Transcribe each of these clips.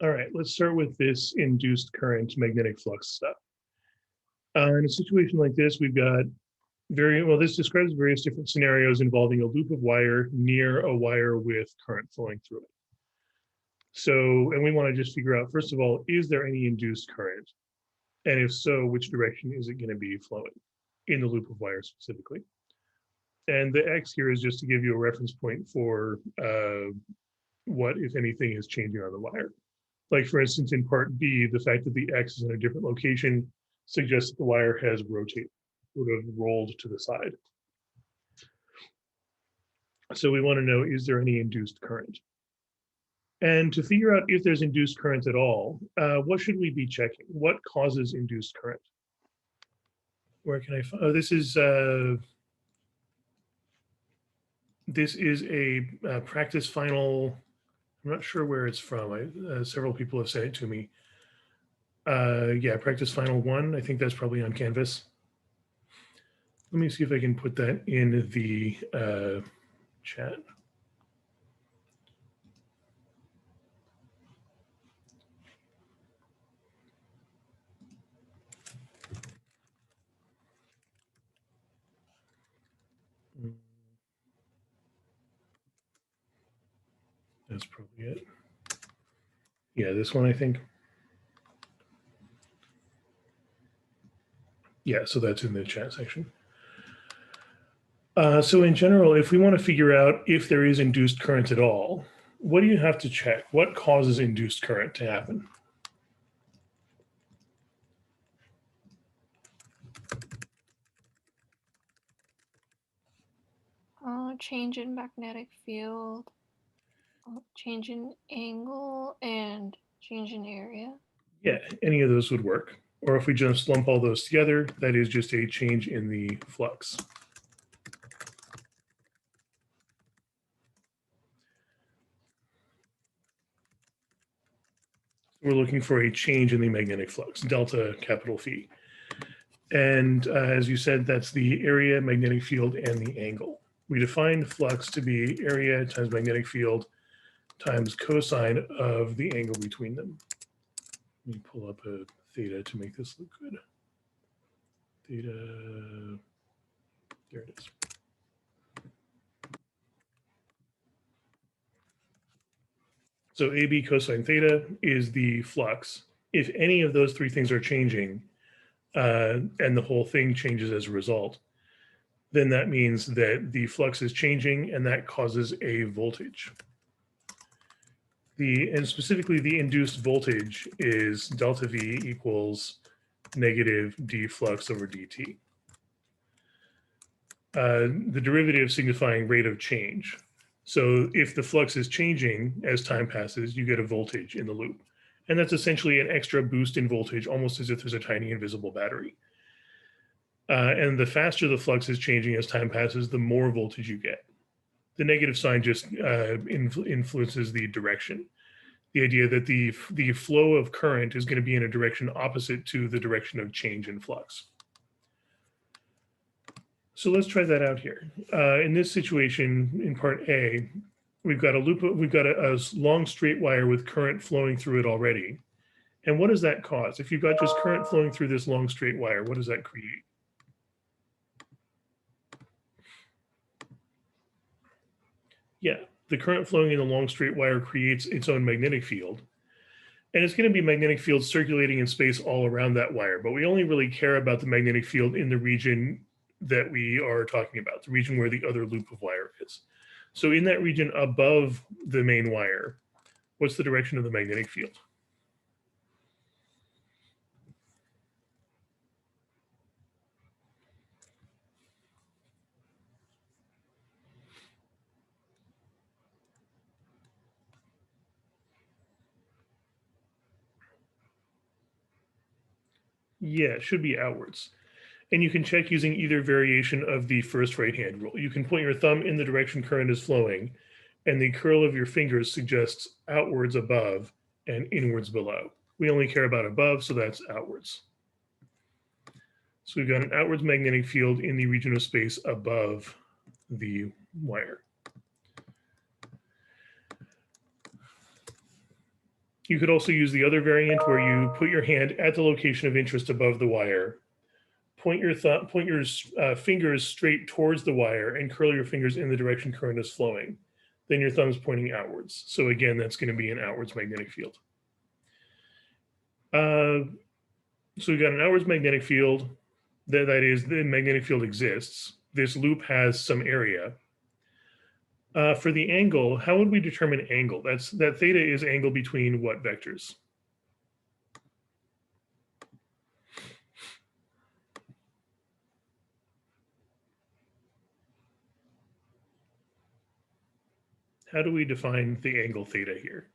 All right, let's start with this induced current magnetic flux stuff. In a situation like this, we've got this describes various different scenarios involving a loop of wire near a wire with current flowing through it. So, and we want to just figure out, first of all, is there any induced current? And if so, which direction is it going to be flowing in the loop of wire specifically? And the X here is just to give you a reference point for what, if anything, is changing on the wire. Like for instance, in part B, the fact that the X is in a different location suggests that the wire has rotated, sort of rolled to the side. So we want to know, is there any induced current? And to figure out if there's induced current at all, what should we be checking? What causes induced current? Where can I find, oh, this is a practice final. I'm not sure where it's from. Several people have sent it to me. Yeah, practice final 1. I think that's probably on Canvas. Let me see if I can put that in the chat. That's probably it. Yeah, this one, I think. Yeah, so that's in the chat section. So in general, if we want to figure out if there is induced current at all, what do you have to check? What causes induced current to happen? Change in magnetic field, change in angle, and change in area. Yeah, any of those would work. Or if we just lump all those together, that is just a change in the flux. We're looking for a change in the magnetic flux, delta capital Phi. And as you said, that's the area, magnetic field, and the angle. We define flux to be area times magnetic field times cosine of the angle between them. Let me pull up a theta to make this look good. Theta, there it is. So AB cosine theta is the flux. If any of those three things are changing, and the whole thing changes as a result, then that means that the flux is changing and that causes a voltage. And specifically the induced voltage is delta V equals negative d flux over dt. The derivative signifying rate of change. So if the flux is changing as time passes, you get a voltage in the loop. And that's essentially an extra boost in voltage, almost as if there's a tiny invisible battery. And the faster the flux is changing as time passes, the more voltage you get. The negative sign just influences the direction. The idea that the flow of current is going to be in a direction opposite to the direction of change in flux. So let's try that out here. In this situation, in part A, we've got a long straight wire with current flowing through it already. And what does that cause? If you've got just current flowing through this long straight wire, what does that create? Yeah, the current flowing in the long straight wire creates its own magnetic field. And it's going to be magnetic fields circulating in space all around that wire, but we only really care about the magnetic field in the region that we are talking about, the region where the other loop of wire is. So in that region above the main wire, what's the direction of the magnetic field? Yeah, it should be outwards. And you can check using either variation of the first right-hand rule. You can point your thumb in the direction current is flowing, and the curl of your fingers suggests outwards above and inwards below. We only care about above, so that's outwards. So we've got an outwards magnetic field in the region of space above the wire. You could also use the other variant where you put your hand at the location of interest above the wire, point your fingers straight towards the wire and curl your fingers in the direction current is flowing. Then your thumb is pointing outwards. So again, that's going to be an outwards magnetic field. So we've got an outwards magnetic field. That is, the magnetic field exists. This loop has some area. For the angle, how would we determine angle? That theta is angle between what vectors? How do we define the angle theta here?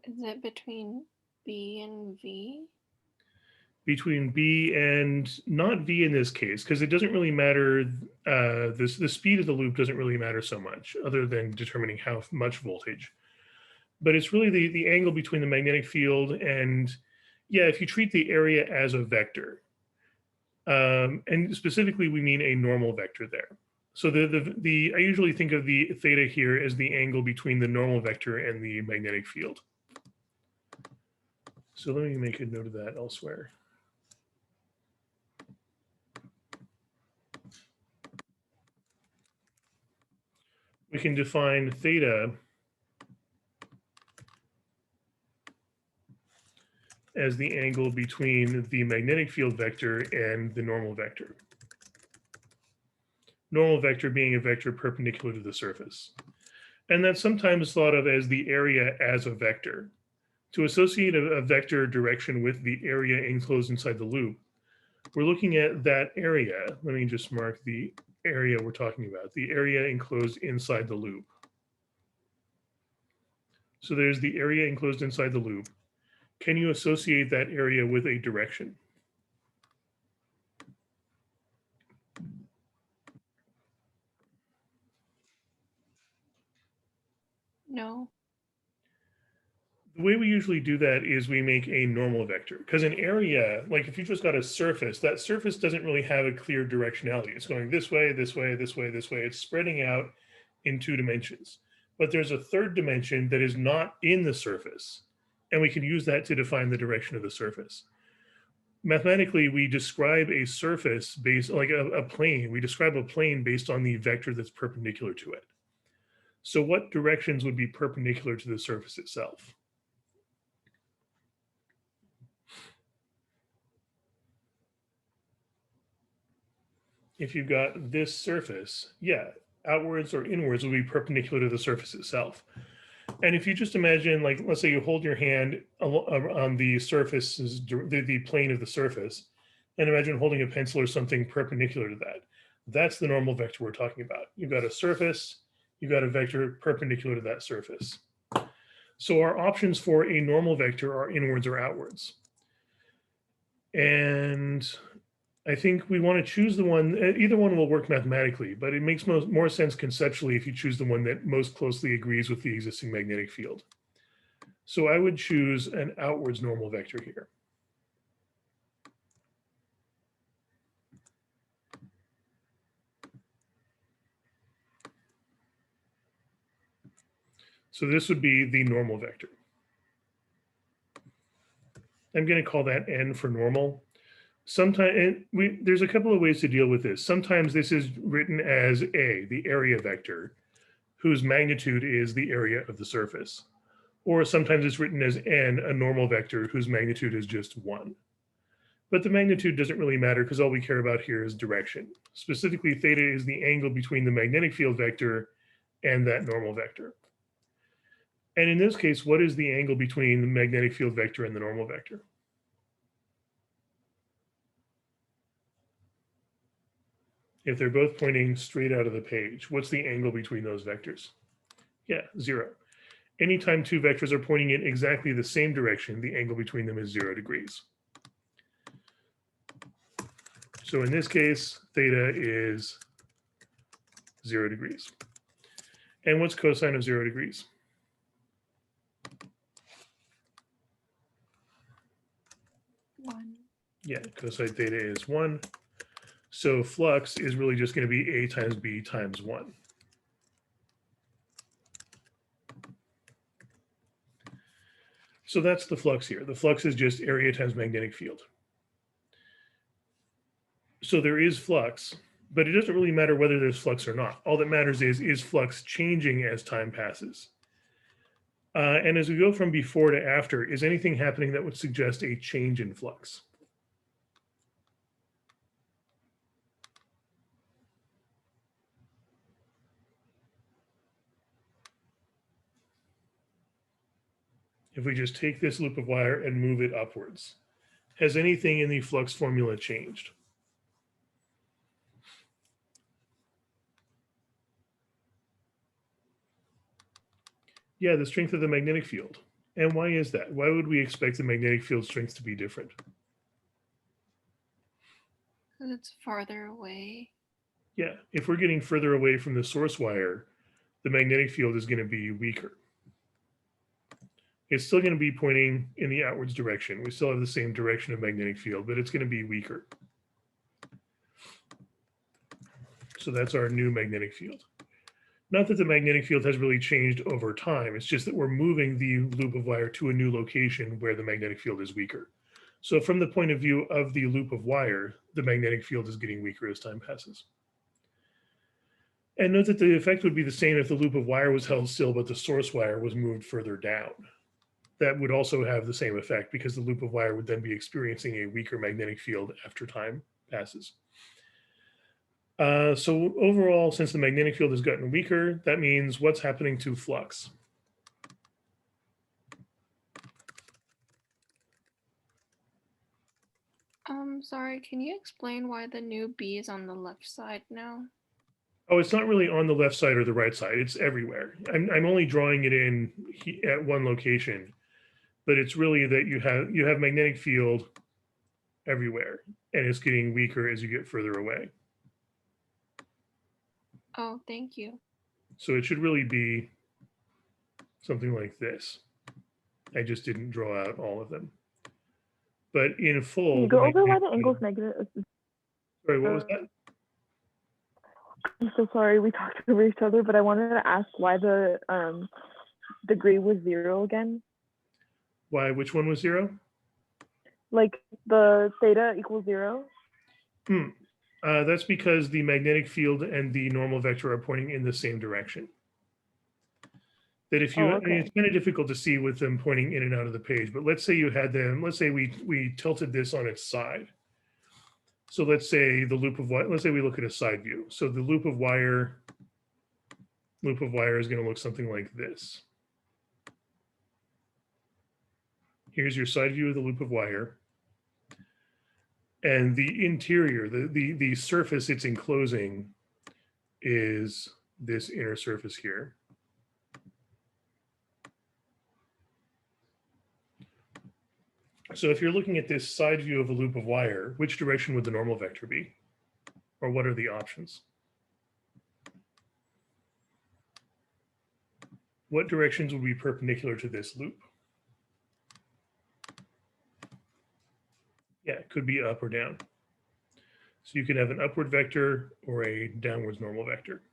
Is it between B and V? Between B and not V in this case, because it doesn't really matter. The speed of the loop doesn't really matter so much, other than determining how much voltage. But it's really the angle between the magnetic field and, yeah, if you treat the area as a vector, and specifically we mean a normal vector there. So I usually think of the theta here as the angle between the normal vector and the magnetic field. So let me make a note of that elsewhere. We can define theta as the angle between the magnetic field vector and the normal vector. Normal vector being a vector perpendicular to the surface. And that's sometimes thought of as the area as a vector. To associate a vector direction with the area enclosed inside the loop, we're looking at that area. Let me just mark the area we're talking about, the area enclosed inside the loop. So there's the area enclosed inside the loop. Can you associate that area with a direction? No. The way we usually do that is we make a normal vector, because an area, like if you just got a surface, that surface doesn't really have a clear directionality. It's going this way, this way, this way, this way. It's spreading out in 2 dimensions. But there's a third dimension that is not in the surface, and we can use that to define the direction of the surface. Mathematically, we describe a surface based, like a plane, we describe a plane based on the vector that's perpendicular to it. So what directions would be perpendicular to the surface itself? If you've got this surface, yeah, outwards or inwards will be perpendicular to the surface itself. And if you just imagine, like, let's say you hold your hand on the surface, the plane of the surface, and imagine holding a pencil or something perpendicular to that. That's the normal vector we're talking about. You've got a surface, you've got a vector perpendicular to that surface. So our options for a normal vector are inwards or outwards. And I think we want to choose the one, either one will work mathematically, but it makes more sense conceptually if you choose the one that most closely agrees with the existing magnetic field. So I would choose an outwards normal vector here. So this would be the normal vector. I'm going to call that N for normal. Sometimes there's a couple of ways to deal with this. Sometimes this is written as A, the area vector, whose magnitude is the area of the surface. Or sometimes it's written as N, a normal vector whose magnitude is just 1. But the magnitude doesn't really matter because all we care about here is direction. Specifically, theta is the angle between the magnetic field vector and that normal vector. And in this case, what is the angle between the magnetic field vector and the normal vector? If they're both pointing straight out of the page, what's the angle between those vectors? Yeah, 0. Anytime 2 vectors are pointing in exactly the same direction, the angle between them is 0 degrees. So in this case, theta is 0 degrees. And what's cosine of 0 degrees? One. Yeah, cosine theta is 1. So flux is really just going to be A times B times 1. So that's the flux here. The flux is just area times magnetic field. So there is flux, but it doesn't really matter whether there's flux or not. All that matters is flux changing as time passes? And as we go from before to after, is anything happening that would suggest a change in flux? If we just take this loop of wire and move it upwards, has anything in the flux formula changed? Yeah, the strength of the magnetic field. And why is that? Why would we expect the magnetic field strength to be different? Because it's farther away. Yeah, if we're getting further away from the source wire, the magnetic field is going to be weaker. It's still going to be pointing in the outwards direction. We still have the same direction of magnetic field, but it's going to be weaker. So that's our new magnetic field. Not that the magnetic field has really changed over time. It's just that we're moving the loop of wire to a new location where the magnetic field is weaker. So from the point of view of the loop of wire, the magnetic field is getting weaker as time passes. And note that the effect would be the same if the loop of wire was held still, but the source wire was moved further down. That would also have the same effect because the loop of wire would then be experiencing a weaker magnetic field after time passes. So overall, since the magnetic field has gotten weaker, that means what's happening to flux? Sorry, can you explain why the new B is on the left side now? Oh, it's not really on the left side or the right side. It's everywhere. I'm only drawing it in at one location, but it's really that you have magnetic field everywhere, and it's getting weaker as you get further away. Oh, thank you. So it should really be something like this. I just didn't draw out all of them. But in full, Can you go over why the angle's negative? Sorry, what was that? I'm so sorry, we talked over each other, but I wanted to ask why the degree was 0 again. Why? Which one was 0? Like the theta equals 0. That's because the magnetic field and the normal vector are pointing in the same direction. That if you, I mean, it's kind of difficult to see with them pointing in and out of the page, but let's say you had them, let's say we tilted this on its side. So let's say the loop of wire, let's say we look at a side view. So the loop of wire is going to look something like this. Here's your side view of the loop of wire. And the interior, the surface it's enclosing is this inner surface here. So if you're looking at this side view of a loop of wire, which direction would the normal vector be? Or what are the options? What directions would be perpendicular to this loop? Yeah, it could be up or down. So you could have an upward vector or a downwards normal vector.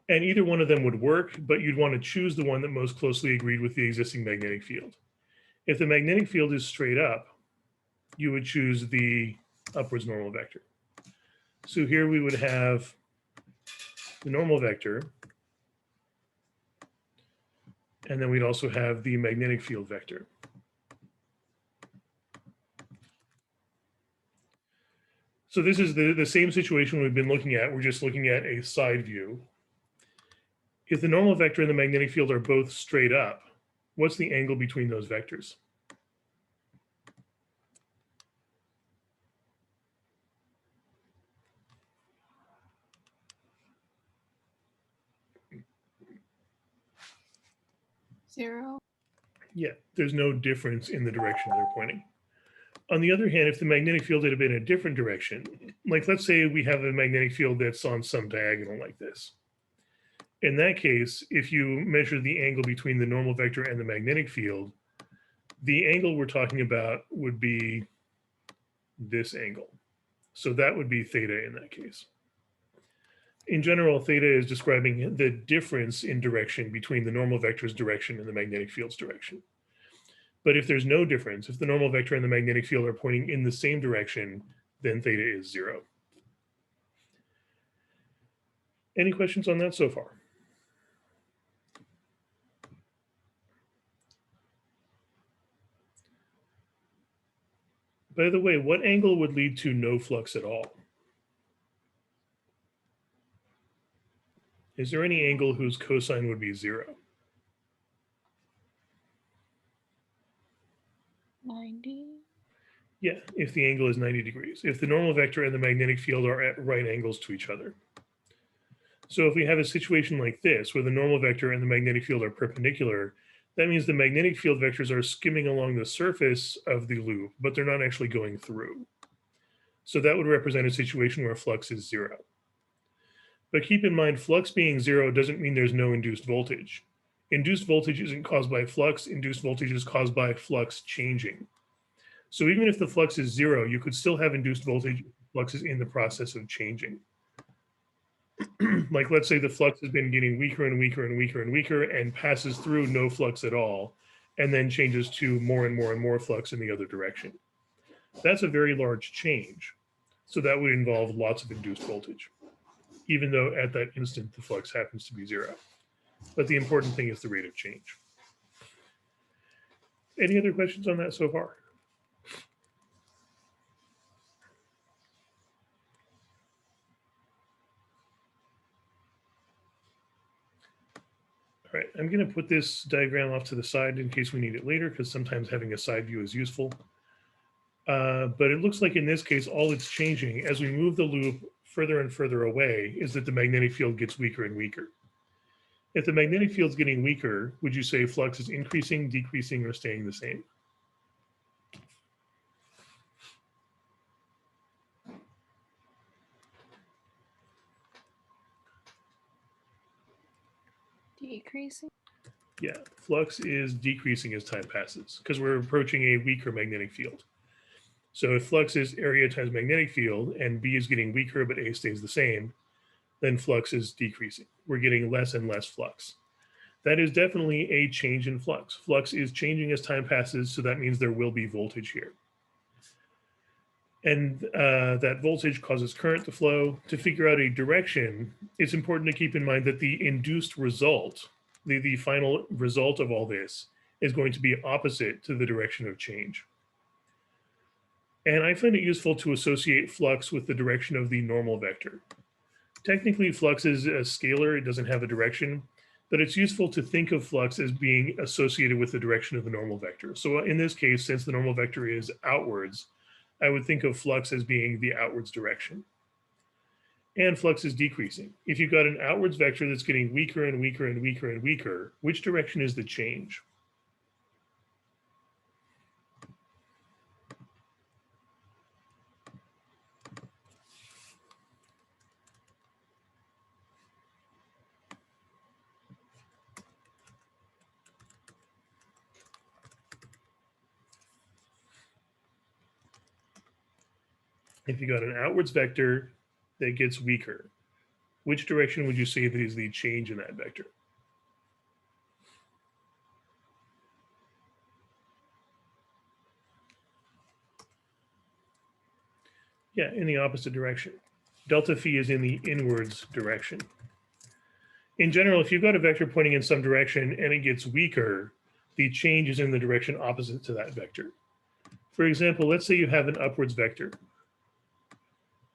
And either one of them would work, but you'd want to choose the one that most closely agreed with the existing magnetic field. If the magnetic field is straight up, you would choose the upwards normal vector. So here we would have the normal vector, and then we'd also have the magnetic field vector. So this is the same situation we've been looking at. We're just looking at a side view. If the normal vector and the magnetic field are both straight up, what's the angle between those vectors? Zero. Yeah, there's no difference in the direction they're pointing. On the other hand, if the magnetic field had been in a different direction, like let's say we have a magnetic field that's on some diagonal like this. In that case, if you measure the angle between the normal vector and the magnetic field, The angle we're talking about would be this angle. So that would be theta in that case. In general, theta is describing the difference in direction between the normal vector's direction and the magnetic field's direction. But if there's no difference, if the normal vector and the magnetic field are pointing in the same direction, then theta is 0. Any questions on that so far? By the way, what angle would lead to no flux at all? Is there any angle whose cosine would be 0? 90. Yeah, if the angle is 90 degrees. If the normal vector and the magnetic field are at right angles to each other. So if we have a situation like this, where the normal vector and the magnetic field are perpendicular, that means the magnetic field vectors are skimming along the surface of the loop, but they're not actually going through. So that would represent a situation where flux is 0. But keep in mind, flux being 0 doesn't mean there's no induced voltage. Induced voltage isn't caused by flux. Induced voltage is caused by flux changing. So even if the flux is 0, you could still have induced voltage if the flux is in the process of changing. Like, let's say the flux has been getting weaker and weaker and weaker and weaker and passes through no flux at all, and then changes to more and more and more flux in the other direction. That's a very large change. So that would involve lots of induced voltage, even though at that instant the flux happens to be 0. But the important thing is the rate of change. Any other questions on that so far? All right, I'm going to put this diagram off to the side in case we need it later, because sometimes having a side view is useful. But it looks like in this case, all it's changing as we move the loop further and further away is that the magnetic field gets weaker and weaker. If the magnetic field's getting weaker, would you say flux is increasing, decreasing, or staying the same? Decreasing. Yeah, flux is decreasing as time passes because we're approaching a weaker magnetic field. So if flux is area times magnetic field and B is getting weaker but A stays the same, then flux is decreasing. We're getting less and less flux. That is definitely a change in flux. Flux is changing as time passes, so that means there will be voltage here. And that voltage causes current to flow. To figure out a direction, it's important to keep in mind that the induced result, the final result of all this, is going to be opposite to the direction of change. And I find it useful to associate flux with the direction of the normal vector. Technically, flux is a scalar, it doesn't have a direction, but it's useful to think of flux as being associated with the direction of the normal vector. So in this case, since the normal vector is outwards, I would think of flux as being the outwards direction. And flux is decreasing. If you've got an outwards vector that's getting weaker and weaker and weaker and weaker, which direction is the change? If you got an outwards vector that gets weaker, which direction would you say that is the change in that vector? Yeah, in the opposite direction. Delta phi is in the inwards direction. In general, if you've got a vector pointing in some direction and it gets weaker, the change is in the direction opposite to that vector. For example, let's say you have an upwards vector.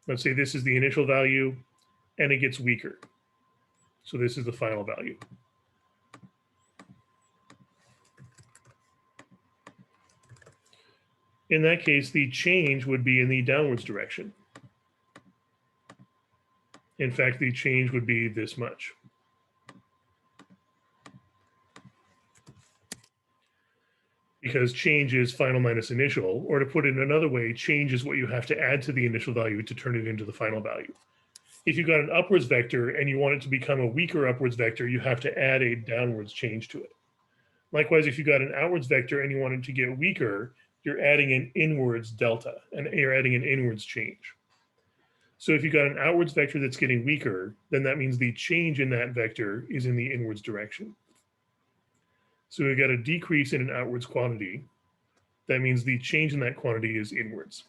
Let's say this is the initial value and it gets weaker. So this is the final value. In that case, the change would be in the downwards direction. In fact, the change would be this much. Because change is final minus initial, or to put it another way, change is what you have to add to the initial value to turn it into the final value. If you've got an upwards vector and you want it to become a weaker upwards vector, you have to add a downwards change to it. Likewise, if you got an outwards vector and you want it to get weaker, you're adding an inwards delta, and you're adding an inwards change. So if you got an outwards vector that's getting weaker, then that means the change in that vector is in the inwards direction. So we've got a decrease in an outwards quantity. That means the change in that quantity is inwards.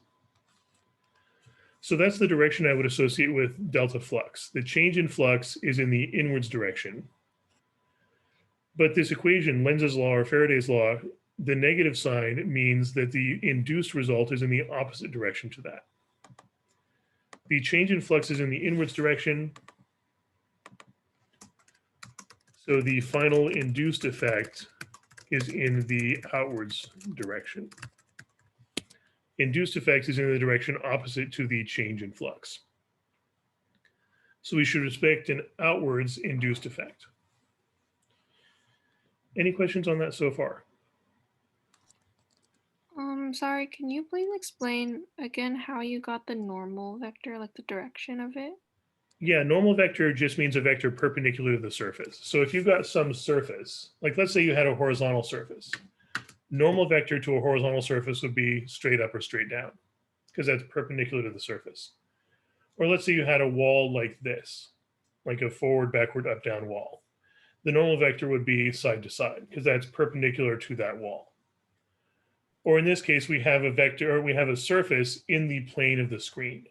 So that's the direction I would associate with delta flux. The change in flux is in the inwards direction. But this equation, Lenz's law or Faraday's law, the negative sign means that the induced result is in the opposite direction to that. The change in flux is in the inwards direction. So the final induced effect is in the outwards direction. Induced effect is in the direction opposite to the change in flux. So we should expect an outwards induced effect. Any questions on that so far? Sorry, can you please explain again how you got the normal vector, like the direction of it? Yeah, normal vector just means a vector perpendicular to the surface. So if you've got some surface, like let's say you had a horizontal surface, normal vector to a horizontal surface would be straight up or straight down, because that's perpendicular to the surface. Or let's say you had a wall like this, like a forward, backward, up, down wall. The normal vector would be side to side, because that's perpendicular to that wall. Or in this case, we have a vector, or we have a surface in the plane of the screen.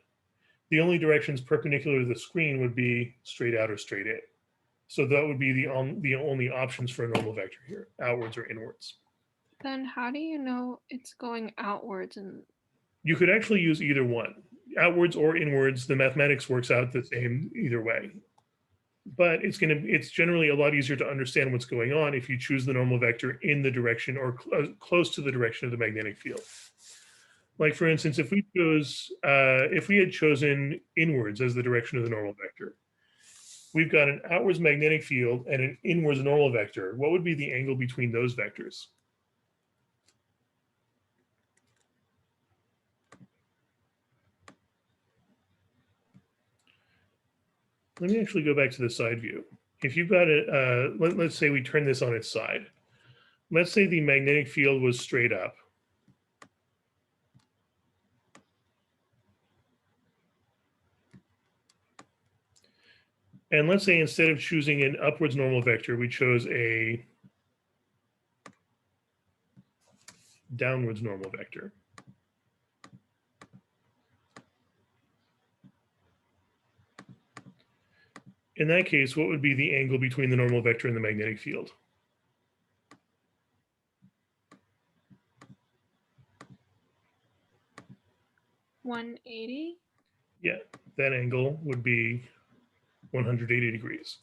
The only directions perpendicular to the screen would be straight out or straight in. So that would be the only options for a normal vector here, outwards or inwards. Then how do you know it's going outwards? And You could actually use either one, outwards or inwards. The mathematics works out the same either way. But it's generally a lot easier to understand what's going on if you choose the normal vector in the direction or close to the direction of the magnetic field. Like for instance, if we had chosen inwards as the direction of the normal vector, we've got an outwards magnetic field and an inwards normal vector. What would be the angle between those vectors? Let me actually go back to the side view. If you've got it, let's say we turn this on its side. Let's say the magnetic field was straight up. And let's say instead of choosing an upwards normal vector, we chose a downwards normal vector. In that case, what would be the angle between the normal vector and the magnetic field? $180? Yeah, that angle would be 180 degrees.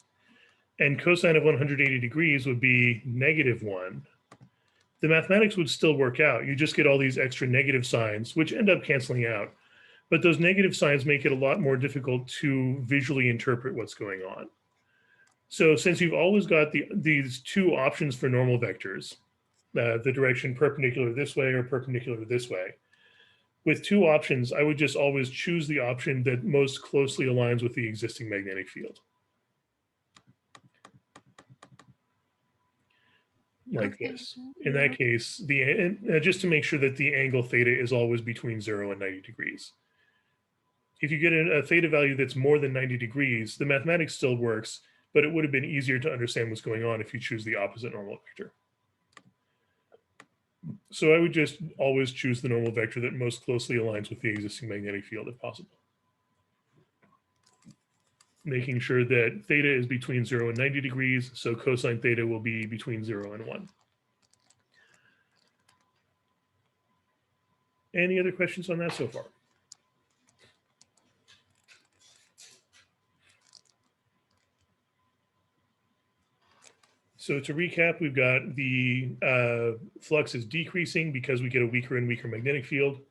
And cosine of 180 degrees would be -1. The mathematics would still work out. You just get all these extra negative signs, which end up canceling out. But those negative signs make it a lot more difficult to visually interpret what's going on. So since you've always got these two options for normal vectors, the direction perpendicular this way or perpendicular this way, with two options, I would just always choose the option that most closely aligns with the existing magnetic field. Like Okay. this. In that case, just to make sure that the angle theta is always between 0 and 90 degrees. If you get a theta value that's more than 90 degrees, the mathematics still works, but it would have been easier to understand what's going on if you choose the opposite normal vector. So I would just always choose the normal vector that most closely aligns with the existing magnetic field if possible. Making sure that theta is between 0 and 90 degrees, so cosine theta will be between 0 and 1. Any other questions on that so far? So to recap, we've got the flux is decreasing because we get a weaker and weaker magnetic field.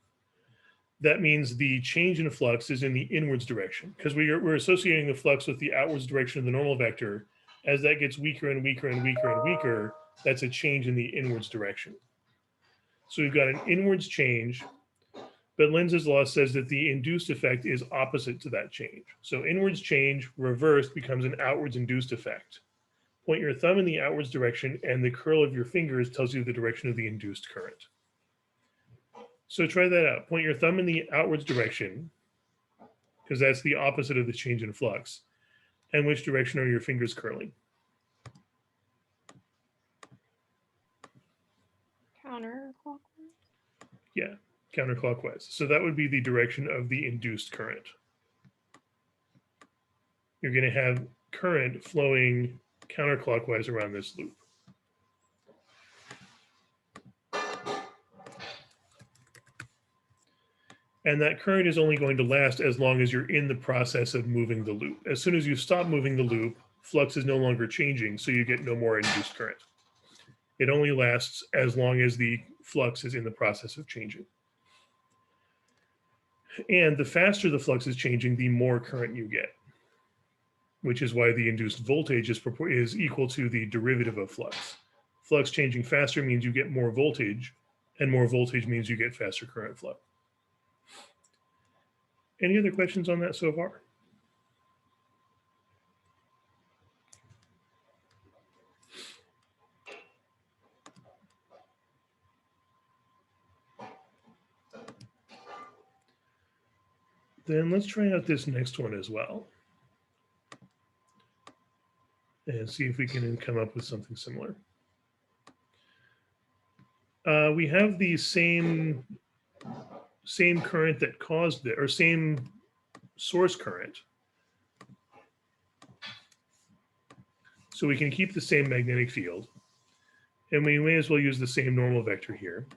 That means the change in flux is in the inwards direction because we're associating the flux with the outwards direction of the normal vector. As that gets weaker and weaker and weaker and weaker, that's a change in the inwards direction. So we've got an inwards change, but Lenz's law says that the induced effect is opposite to that change. So inwards change reversed becomes an outwards induced effect. Point your thumb in the outwards direction, and the curl of your fingers tells you the direction of the induced current. So try that out. Point your thumb in the outwards direction, because that's the opposite of the change in flux. And which direction are your fingers curling? Counterclockwise. Yeah, counterclockwise. So that would be the direction of the induced current. You're going to have current flowing counterclockwise around this loop. And that current is only going to last as long as you're in the process of moving the loop. As soon as you stop moving the loop, flux is no longer changing, so you get no more induced current. It only lasts as long as the flux is in the process of changing. And the faster the flux is changing, the more current you get, which is why the induced voltage is equal to the derivative of flux. Flux changing faster means you get more voltage, and more voltage means you get faster current flow. Any other questions on that so far? Then let's try out this next one as well and see if we can come up with something similar. We have the same current that caused it, or same source current. So we can keep the same magnetic field, and we may as well use the same normal vector here.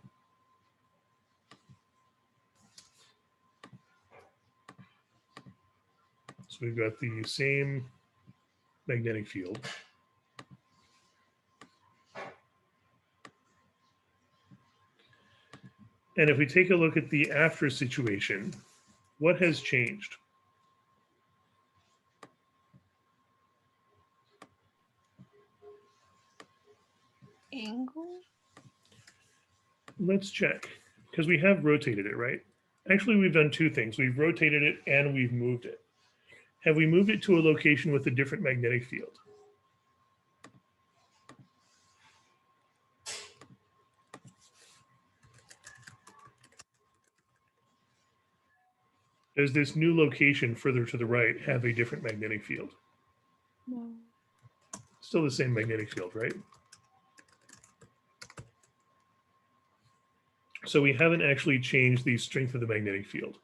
So we've got the same magnetic field. And if we take a look at the after situation, what has changed? Angle? Let's check, because we have rotated it, right? Actually, we've done two things. We've rotated it and we've moved it. Have we moved it to a location with a different magnetic field? Does this new location further to the right have a different magnetic field? No. Still the same magnetic field, right? So we haven't actually changed the strength of the magnetic field.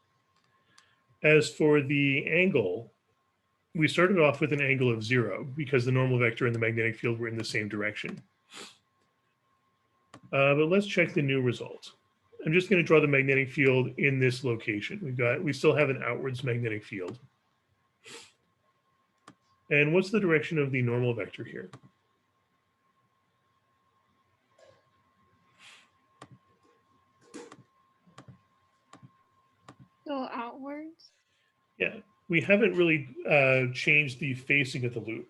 As for the angle, we started off with an angle of 0 because the normal vector and the magnetic field were in the same direction. But let's check the new result. I'm just going to draw the magnetic field in this location. We still have an outwards magnetic field. And what's the direction of the normal vector here? Go outwards? Yeah, we haven't really changed the facing of the loop.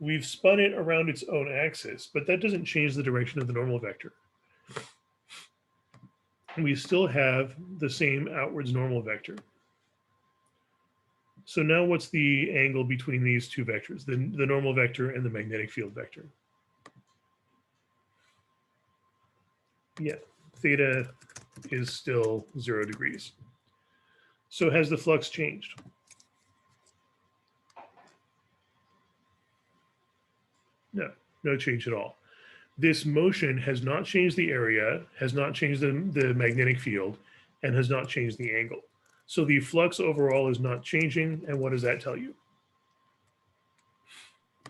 We've spun it around its own axis, but that doesn't change the direction of the normal vector. We still have the same outwards normal vector. So now what's the angle between these two vectors, the normal vector and the magnetic field vector? Yeah, theta is still 0 degrees. So has the flux changed? No, no change at all. This motion has not changed the area, has not changed the magnetic field, and has not changed the angle. So the flux overall is not changing. And what does that tell you?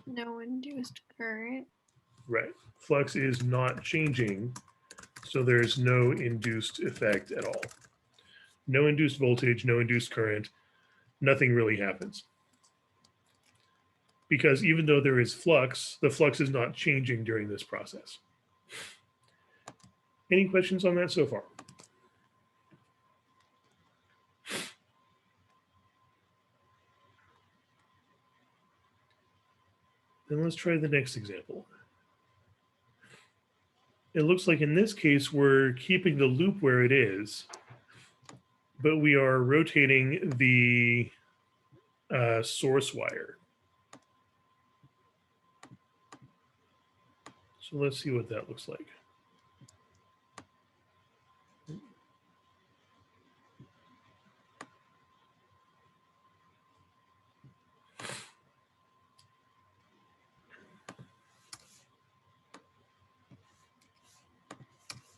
No induced current. Right. Flux is not changing. So there's no induced effect at all. No induced voltage, no induced current. Nothing really happens. Because even though there is flux, the flux is not changing during this process. Any questions on that so far? Then let's try the next example. It looks like in this case, we're keeping the loop where it is, but we are rotating the source wire. So let's see what that looks like.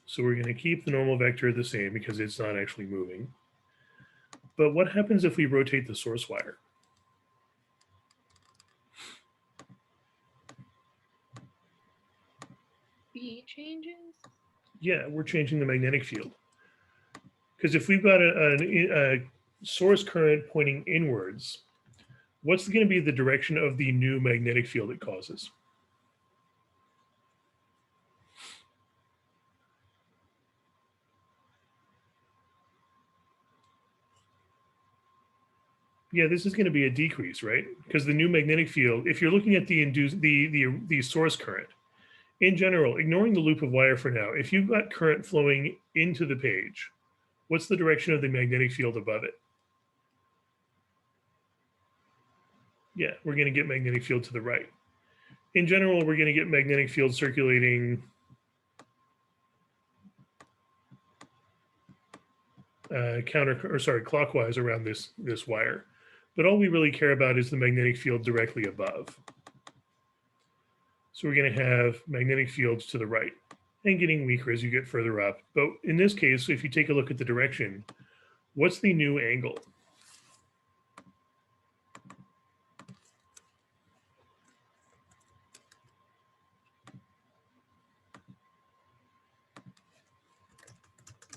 So we're going to keep the normal vector the same because it's not actually moving. But what happens if we rotate the source wire? B changes? Yeah, we're changing the magnetic field. Because if we've got a source current pointing inwards, what's going to be the direction of the new magnetic field it causes? Yeah, this is going to be a decrease, right? Because the new magnetic field, if you're looking at the source current, in general, ignoring the loop of wire for now, if you've got current flowing into the page, what's the direction of the magnetic field above it? Yeah, we're going to get magnetic field to the right. In general, we're going to get magnetic field circulating clockwise around this wire. But all we really care about is the magnetic field directly above. So we're going to have magnetic fields to the right and getting weaker as you get further up. But in this case, if you take a look at the direction, what's the new angle?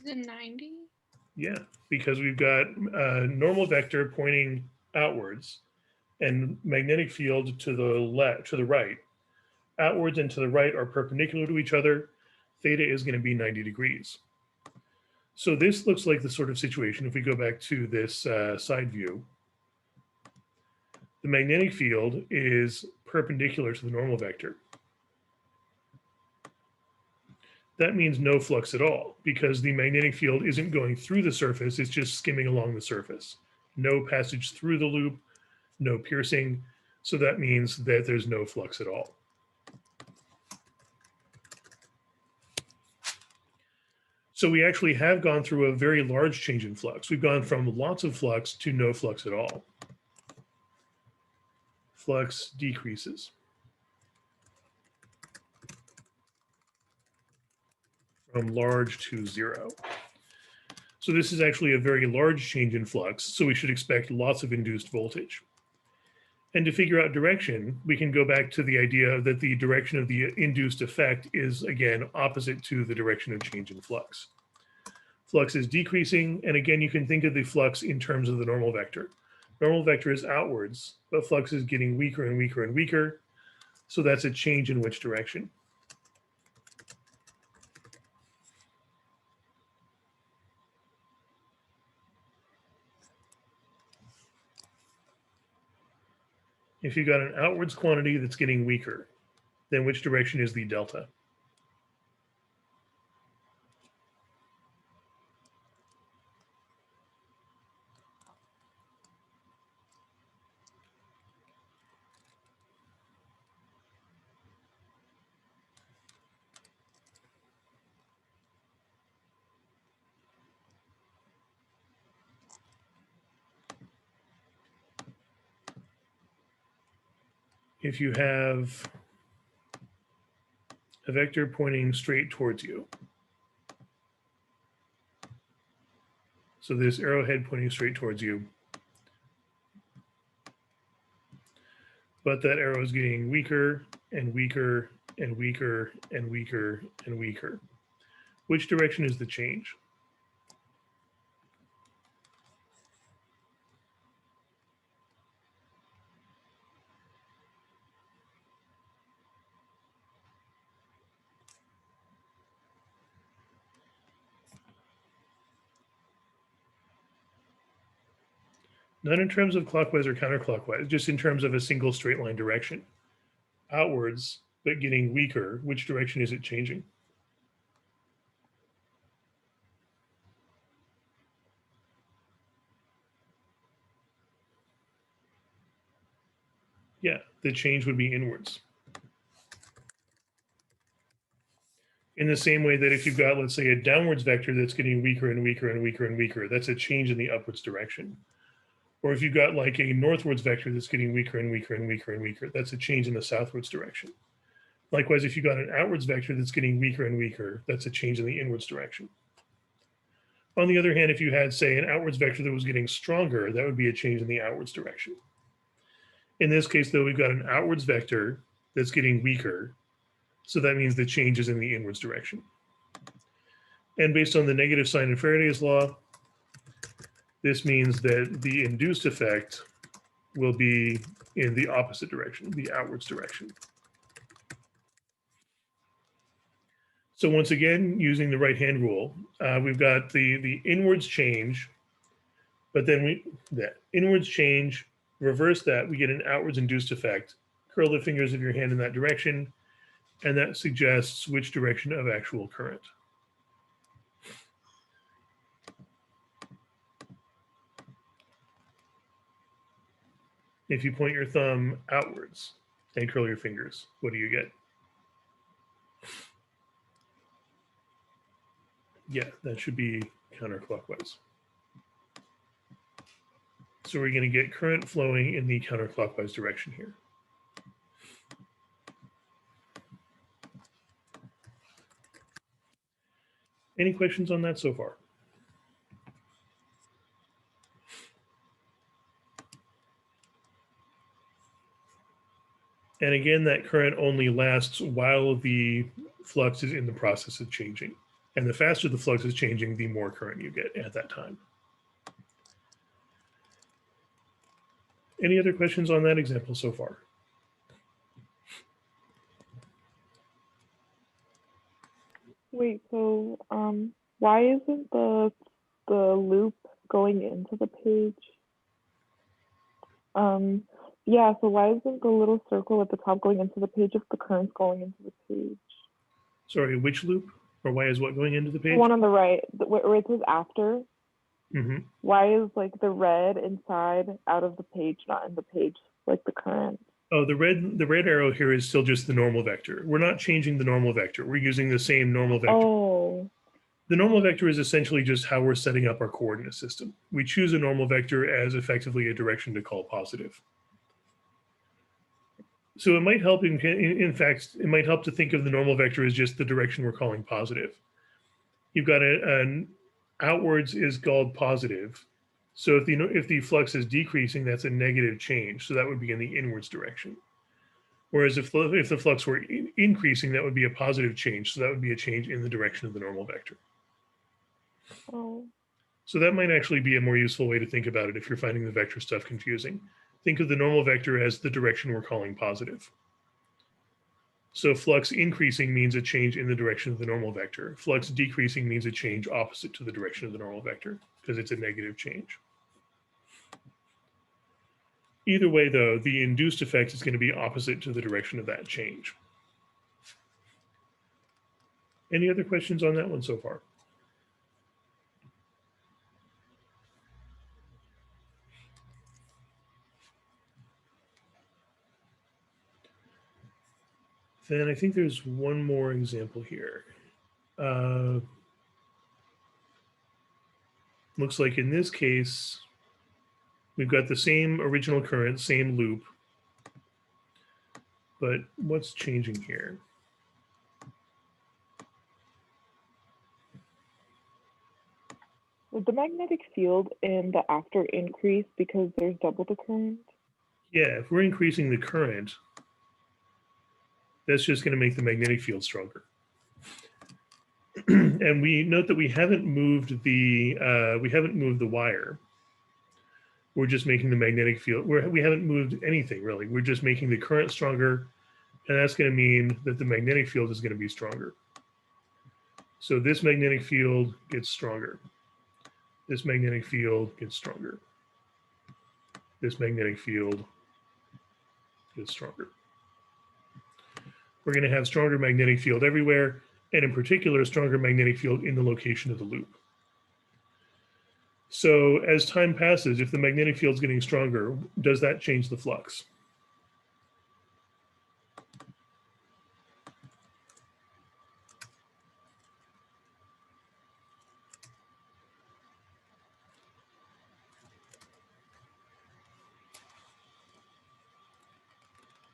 Is it 90? Yeah, because we've got a normal vector pointing outwards and magnetic field to the right. Outwards and to the right are perpendicular to each other. Theta is going to be 90 degrees. So this looks like the sort of situation, if we go back to this side view, the magnetic field is perpendicular to the normal vector. That means no flux at all because the magnetic field isn't going through the surface, it's just skimming along the surface. No passage through the loop, no piercing. So that means that there's no flux at all. So we actually have gone through a very large change in flux. We've gone from lots of flux to no flux at all. Flux decreases. From large to 0. So this is actually a very large change in flux, so we should expect lots of induced voltage. And to figure out direction, we can go back to the idea that the direction of the induced effect is, again, opposite to the direction of change in flux. Flux is decreasing, and again, you can think of the flux in terms of the normal vector. Normal vector is outwards, but flux is getting weaker and weaker and weaker, so that's a change in which direction. If you've got an outwards quantity that's getting weaker, then which direction is the delta? If you have a vector pointing straight towards you, so this arrowhead pointing straight towards you, but that arrow is getting weaker and weaker and weaker and weaker and weaker. Which direction is the change? Not in terms of clockwise or counterclockwise, just in terms of a single straight line direction. Outwards, but getting weaker, which direction is it changing? Yeah, the change would be inwards. In the same way that if you've got, let's say, a downwards vector that's getting weaker and weaker and weaker and weaker, that's a change in the upwards direction. Or if you've got like a northwards vector that's getting weaker and weaker and weaker and weaker, that's a change in the southwards direction. Likewise, if you've got an outwards vector that's getting weaker and weaker, that's a change in the inwards direction. On the other hand, if you had, say, an outwards vector that was getting stronger, that would be a change in the outwards direction. In this case, though, we've got an outwards vector that's getting weaker. So that means the change is in the inwards direction. And based on the negative sign in Faraday's law, this means that the induced effect will be in the opposite direction, the outwards direction. So once again, using the right-hand rule, we've got the inwards change, but then that inwards change, reverse that, we get an outwards induced effect. Curl the fingers of your hand in that direction, and that suggests which direction of actual current. If you point your thumb outwards and curl your fingers, what do you get? Yeah, that should be counterclockwise. So we're going to get current flowing in the counterclockwise direction here. Any questions on that so far? And again, that current only lasts while the flux is in the process of changing. And the faster the flux is changing, the more current you get at that time. Any other questions on that example so far? Wait, so why isn't the loop going into the page? Yeah, so why isn't the little circle at the top going into the page if the current's going into the page? Sorry, which loop? Or why is what going into the page? The one on the right, where it says after. Mm-hmm. Why is like the red inside out of the page, not in the page, like the current? Oh, the red arrow here is still just the normal vector. We're not changing the normal vector. We're using the same normal vector. Oh. The normal vector is essentially just how we're setting up our coordinate system. We choose a normal vector as effectively a direction to call positive. So it might help, in fact, it might help to think of the normal vector as just the direction we're calling positive. You've got an outwards is called positive. So if the flux is decreasing, that's a negative change. So that would be in the inwards direction. Whereas if the flux were increasing, that would be a positive change. So that would be a change in the direction of the normal vector. Oh. So that might actually be a more useful way to think about it if you're finding the vector stuff confusing. Think of the normal vector as the direction we're calling positive. So flux increasing means a change in the direction of the normal vector. Flux decreasing means a change opposite to the direction of the normal vector because it's a negative change. Either way, though, the induced effect is going to be opposite to the direction of that change. Any other questions on that one so far? Then I think there's one more example here. Looks like in this case, we've got the same original current, same loop, but what's changing here? Would the magnetic field in the after increase because there's double the current? Yeah, if we're increasing the current, that's just going to make the magnetic field stronger. And we note that we haven't moved the wire. We're just making the magnetic field. We haven't moved anything really. We're just making the current stronger, and that's going to mean that the magnetic field is going to be stronger. So this magnetic field gets stronger. This magnetic field gets stronger. This magnetic field gets stronger. We're going to have stronger magnetic field everywhere, and in particular, a stronger magnetic field in the location of the loop. So as time passes, if the magnetic field is getting stronger, does that change the flux?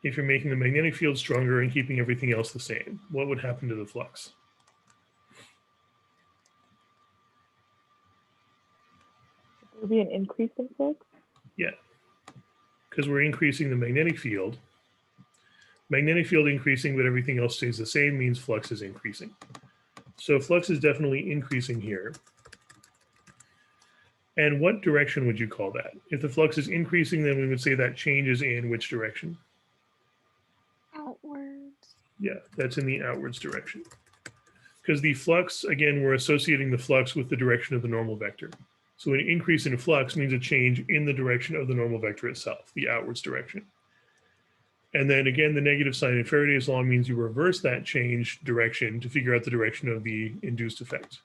if you're making the magnetic field stronger and keeping everything else the same? What would happen to the flux? There would be an increase in flux. Yeah, because we're increasing the magnetic field. Magnetic field increasing, but everything else stays the same means flux is increasing. So flux is definitely increasing here. And what direction would you call that? If the flux is increasing, then we would say that changes in which direction? Outwards. Yeah, that's in the outwards direction. Because the flux, again, we're associating the flux with the direction of the normal vector. So an increase in flux means a change in the direction of the normal vector itself, the outwards direction. And then again, the negative sign in Faraday's law means you reverse that change direction to figure out the direction of the induced effect.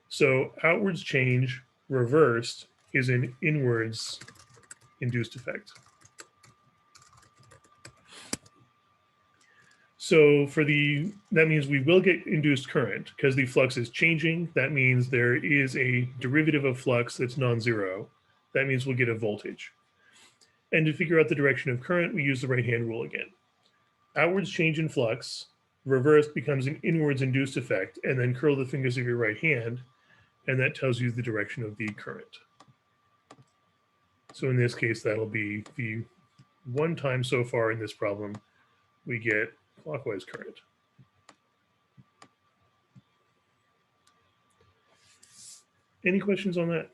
So outwards change reversed is an inwards induced effect. So that means we will get induced current because the flux is changing. That means there is a derivative of flux that's non-zero. That means we'll get a voltage. And to figure out the direction of current, we use the right-hand rule again. Outwards change in flux, reversed becomes an inwards induced effect, and then curl the fingers of your right hand, and that tells you the direction of the current. So in this case, that'll be the one time so far in this problem, we get clockwise current. Any questions on that?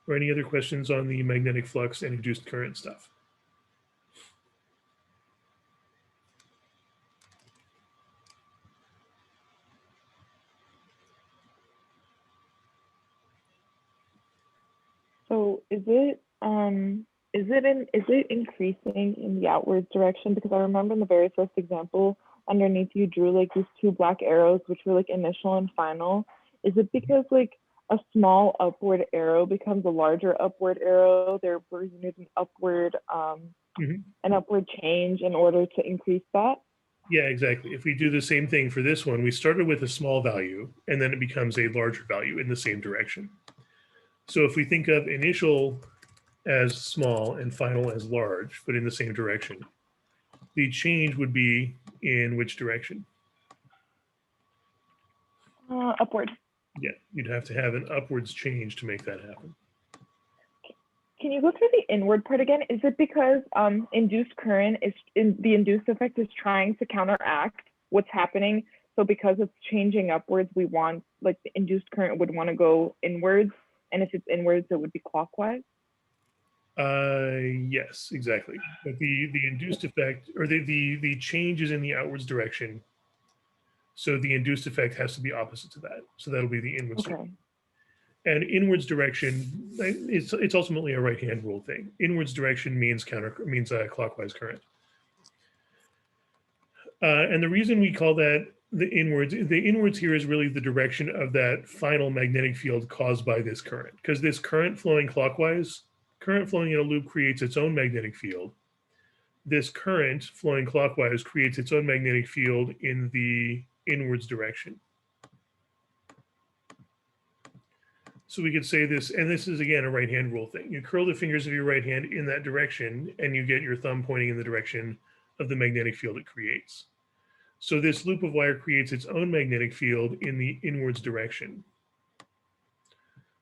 Or any other questions on the magnetic flux and induced current stuff? So is it increasing in the outward direction? Because I remember in the very first example, underneath you drew like these two black arrows, which were like initial and final. Is it because like a small upward arrow becomes a larger upward arrow? Therefore, you need an upward change in order to increase that? Yeah, exactly. If we do the same thing for this one, we started with a small value, and then it becomes a larger value in the same direction. So if we think of initial as small and final as large, but in the same direction, the change would be in which direction? Upward. Yeah, you'd have to have an upwards change to make that happen. Can you go through the inward part again? Is it because induced current is in the induced effect is trying to counteract what's happening? So because it's changing upwards, we want like the induced current would want to go inwards, and if it's inwards, it would be clockwise. Yes, exactly. But the induced effect or the change is in the outwards direction. So the induced effect has to be opposite to that. So that'll be the inwards direction. And inwards direction, it's ultimately a right-hand rule thing. Inwards direction means clockwise current. And the reason we call that the inwards here is really the direction of that final magnetic field caused by this current. Because this current flowing clockwise, current flowing in a loop creates its own magnetic field. This current flowing clockwise creates its own magnetic field in the inwards direction. So we could say this, and this is again a right-hand rule thing. You curl the fingers of your right hand in that direction, and you get your thumb pointing in the direction of the magnetic field it creates. So this loop of wire creates its own magnetic field in the inwards direction.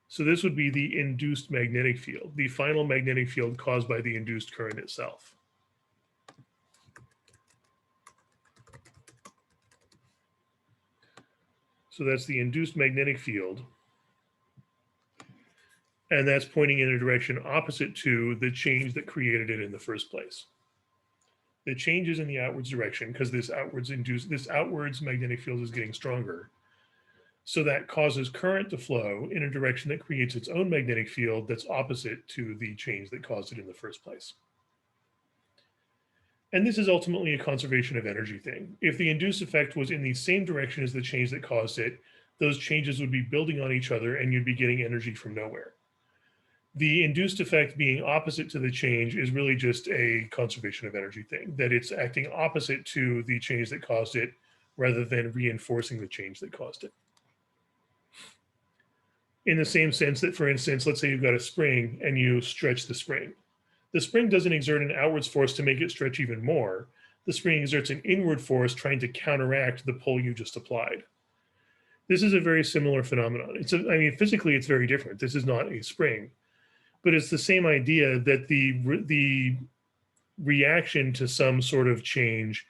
So this would be the induced magnetic field, the final magnetic field caused by the induced current itself. So that's the induced magnetic field. And that's pointing in a direction opposite to the change that created it in the first place. The change is in the outwards direction because this outwards magnetic field is getting stronger. So that causes current to flow in a direction that creates its own magnetic field that's opposite to the change that caused it in the first place. And this is ultimately a conservation of energy thing. If the induced effect was in the same direction as the change that caused it, those changes would be building on each other and you'd be getting energy from nowhere. The induced effect being opposite to the change is really just a conservation of energy thing, that it's acting opposite to the change that caused it rather than reinforcing the change that caused it. In the same sense that, for instance, let's say you've got a spring and you stretch the spring. The spring doesn't exert an outwards force to make it stretch even more. The spring exerts an inward force trying to counteract the pull you just applied. This is a very similar phenomenon. I mean, physically, it's very different. This is not a spring, but it's the same idea that the reaction to some sort of change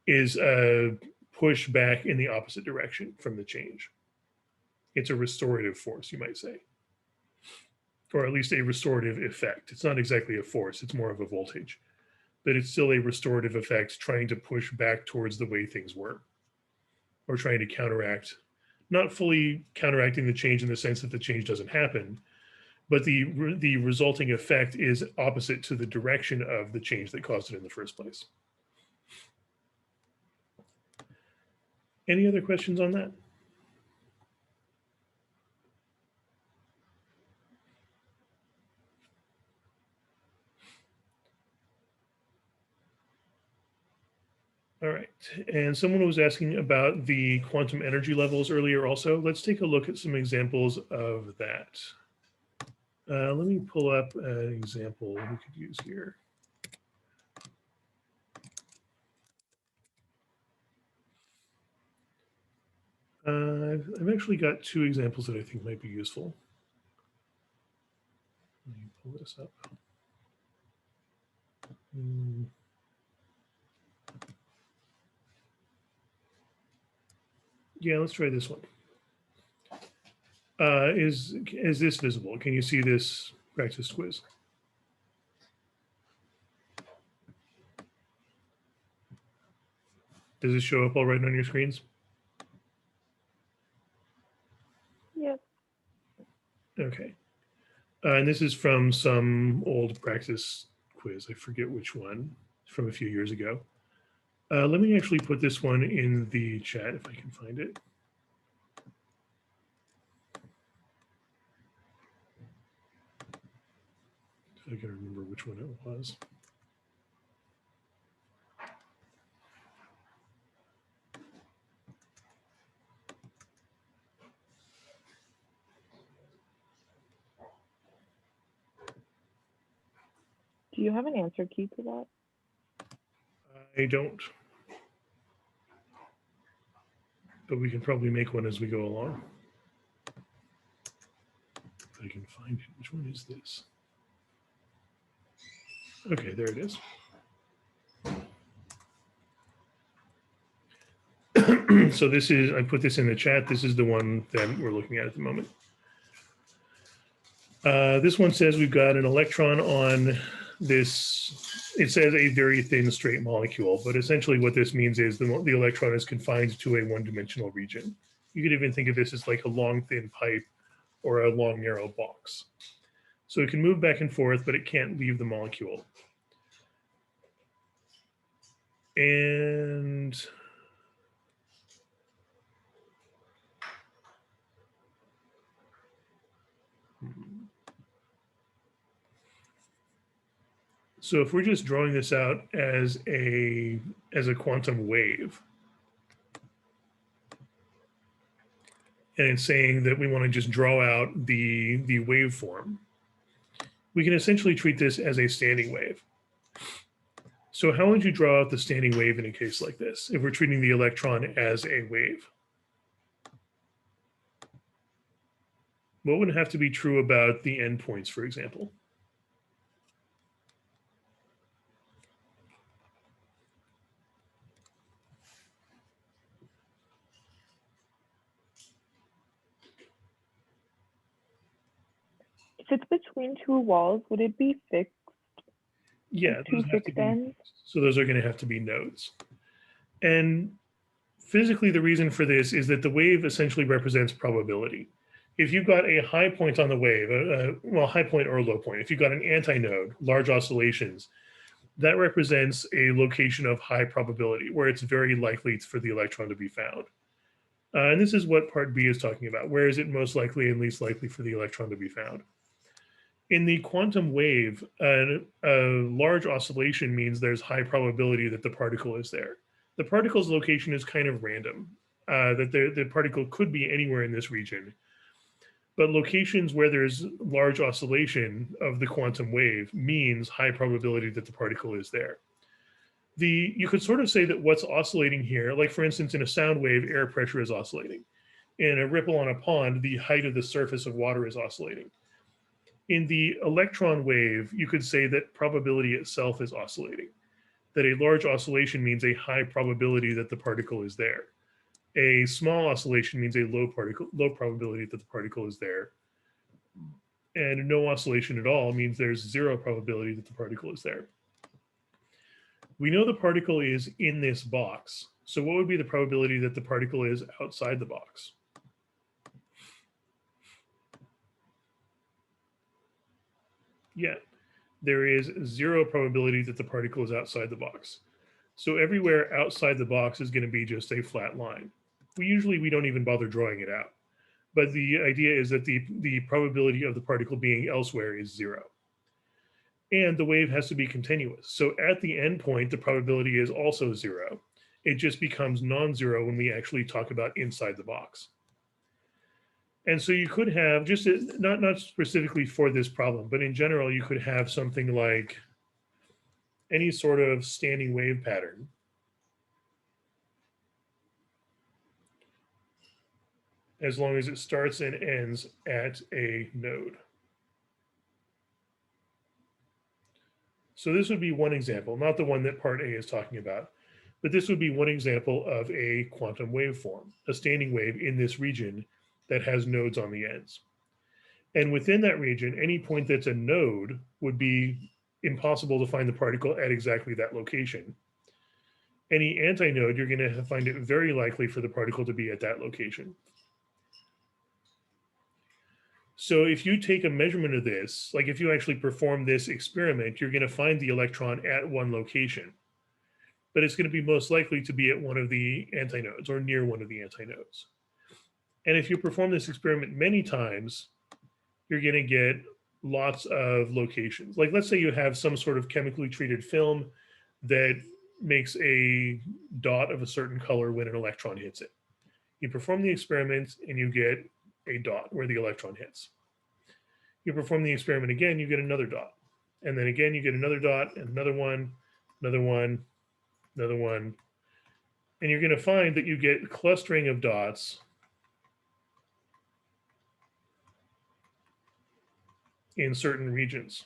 is a push back in the opposite direction from the change. It's a restorative force, you might say, or at least a restorative effect. It's not exactly a force, it's more of a voltage, but it's still a restorative effect trying to push back towards the way things were, or trying to counteract, not fully counteracting the change in the sense that the change doesn't happen, but the resulting effect is opposite to the direction of the change that caused it in the first place. Any other questions on that? All right, and someone was asking about the quantum energy levels earlier also. Let's take a look at some examples of that. Let me pull up an example we could use here. I've actually got two examples that I think might be useful. Let me pull this up. Yeah, let's try this one. Is this visible? Can you see this practice quiz? Does it show up all right on your screens? Yes. Okay. And this is from some old practice quiz. I forget which one, from a few years ago. Let me actually put this one in the chat if I can find it. If I can remember which one it was. Do you have an answer key to that? I don't. But we can probably make one as we go along. If I can find it. Which one is this? Okay, there it is. So this is, I put this in the chat. This is the one that we're looking at the moment. This one says we've got an electron on this, it says a very thin straight molecule, but essentially what this means is the electron is confined to a one-dimensional region. You could even think of this as like a long thin pipe or a long narrow box. So it can move back and forth, but it can't leave the molecule. And so if we're just drawing this out as a quantum wave, and it's saying that we want to just draw out the waveform, we can essentially treat this as a standing wave. So how would you draw out the standing wave in a case like this, if we're treating the electron as a wave? What would have to be true about the endpoints, for example? If it's between two walls, would it be fixed? Yeah, two fixed ends? So those are going to have to be nodes. And physically, the reason for this is that the wave essentially represents probability. If you've got a high point on the wave, well, high point or a low point, if you've got an antinode, large oscillations, that represents a location of high probability where it's very likely for the electron to be found. And this is what part B is talking about. Where is it most likely and least likely for the electron to be found? In the quantum wave, a large oscillation means there's high probability that the particle is there. The particle's location is kind of random, that the particle could be anywhere in this region. But locations where there's large oscillation of the quantum wave means high probability that the particle is there. You could sort of say that what's oscillating here, like for instance, in a sound wave, air pressure is oscillating. In a ripple on a pond, the height of the surface of water is oscillating. In the electron wave, you could say that probability itself is oscillating, that a large oscillation means a high probability that the particle is there. A small oscillation means a low probability that the particle is there. And no oscillation at all means there's zero probability that the particle is there. We know the particle is in this box. So what would be the probability that the particle is outside the box? Yeah, there is zero probability that the particle is outside the box. So everywhere outside the box is going to be just a flat line. We don't even bother drawing it out. But the idea is that the probability of the particle being elsewhere is zero. And the wave has to be continuous. So at the endpoint, the probability is also zero. It just becomes non-zero when we actually talk about inside the box. And so you could have, just not specifically for this problem, but in general, you could have something like any sort of standing wave pattern. As long as it starts and ends at a node. So this would be one example, not the one that part A is talking about, but this would be one example of a quantum waveform, a standing wave in this region that has nodes on the ends. And within that region, any point that's a node would be impossible to find the particle at exactly that location. Any antinode, you're going to find it very likely for the particle to be at that location. So if you take a measurement of this, like if you actually perform this experiment, you're going to find the electron at one location, but it's going to be most likely to be at one of the antinodes or near one of the antinodes. And if you perform this experiment many times, you're going to get lots of locations. Like let's say you have some sort of chemically treated film that makes a dot of a certain color when an electron hits it. You perform the experiment and you get a dot where the electron hits. You perform the experiment again, you get another dot. And then again, you get another dot and another one, another one, another one. And you're going to find that you get clustering of dots in certain regions.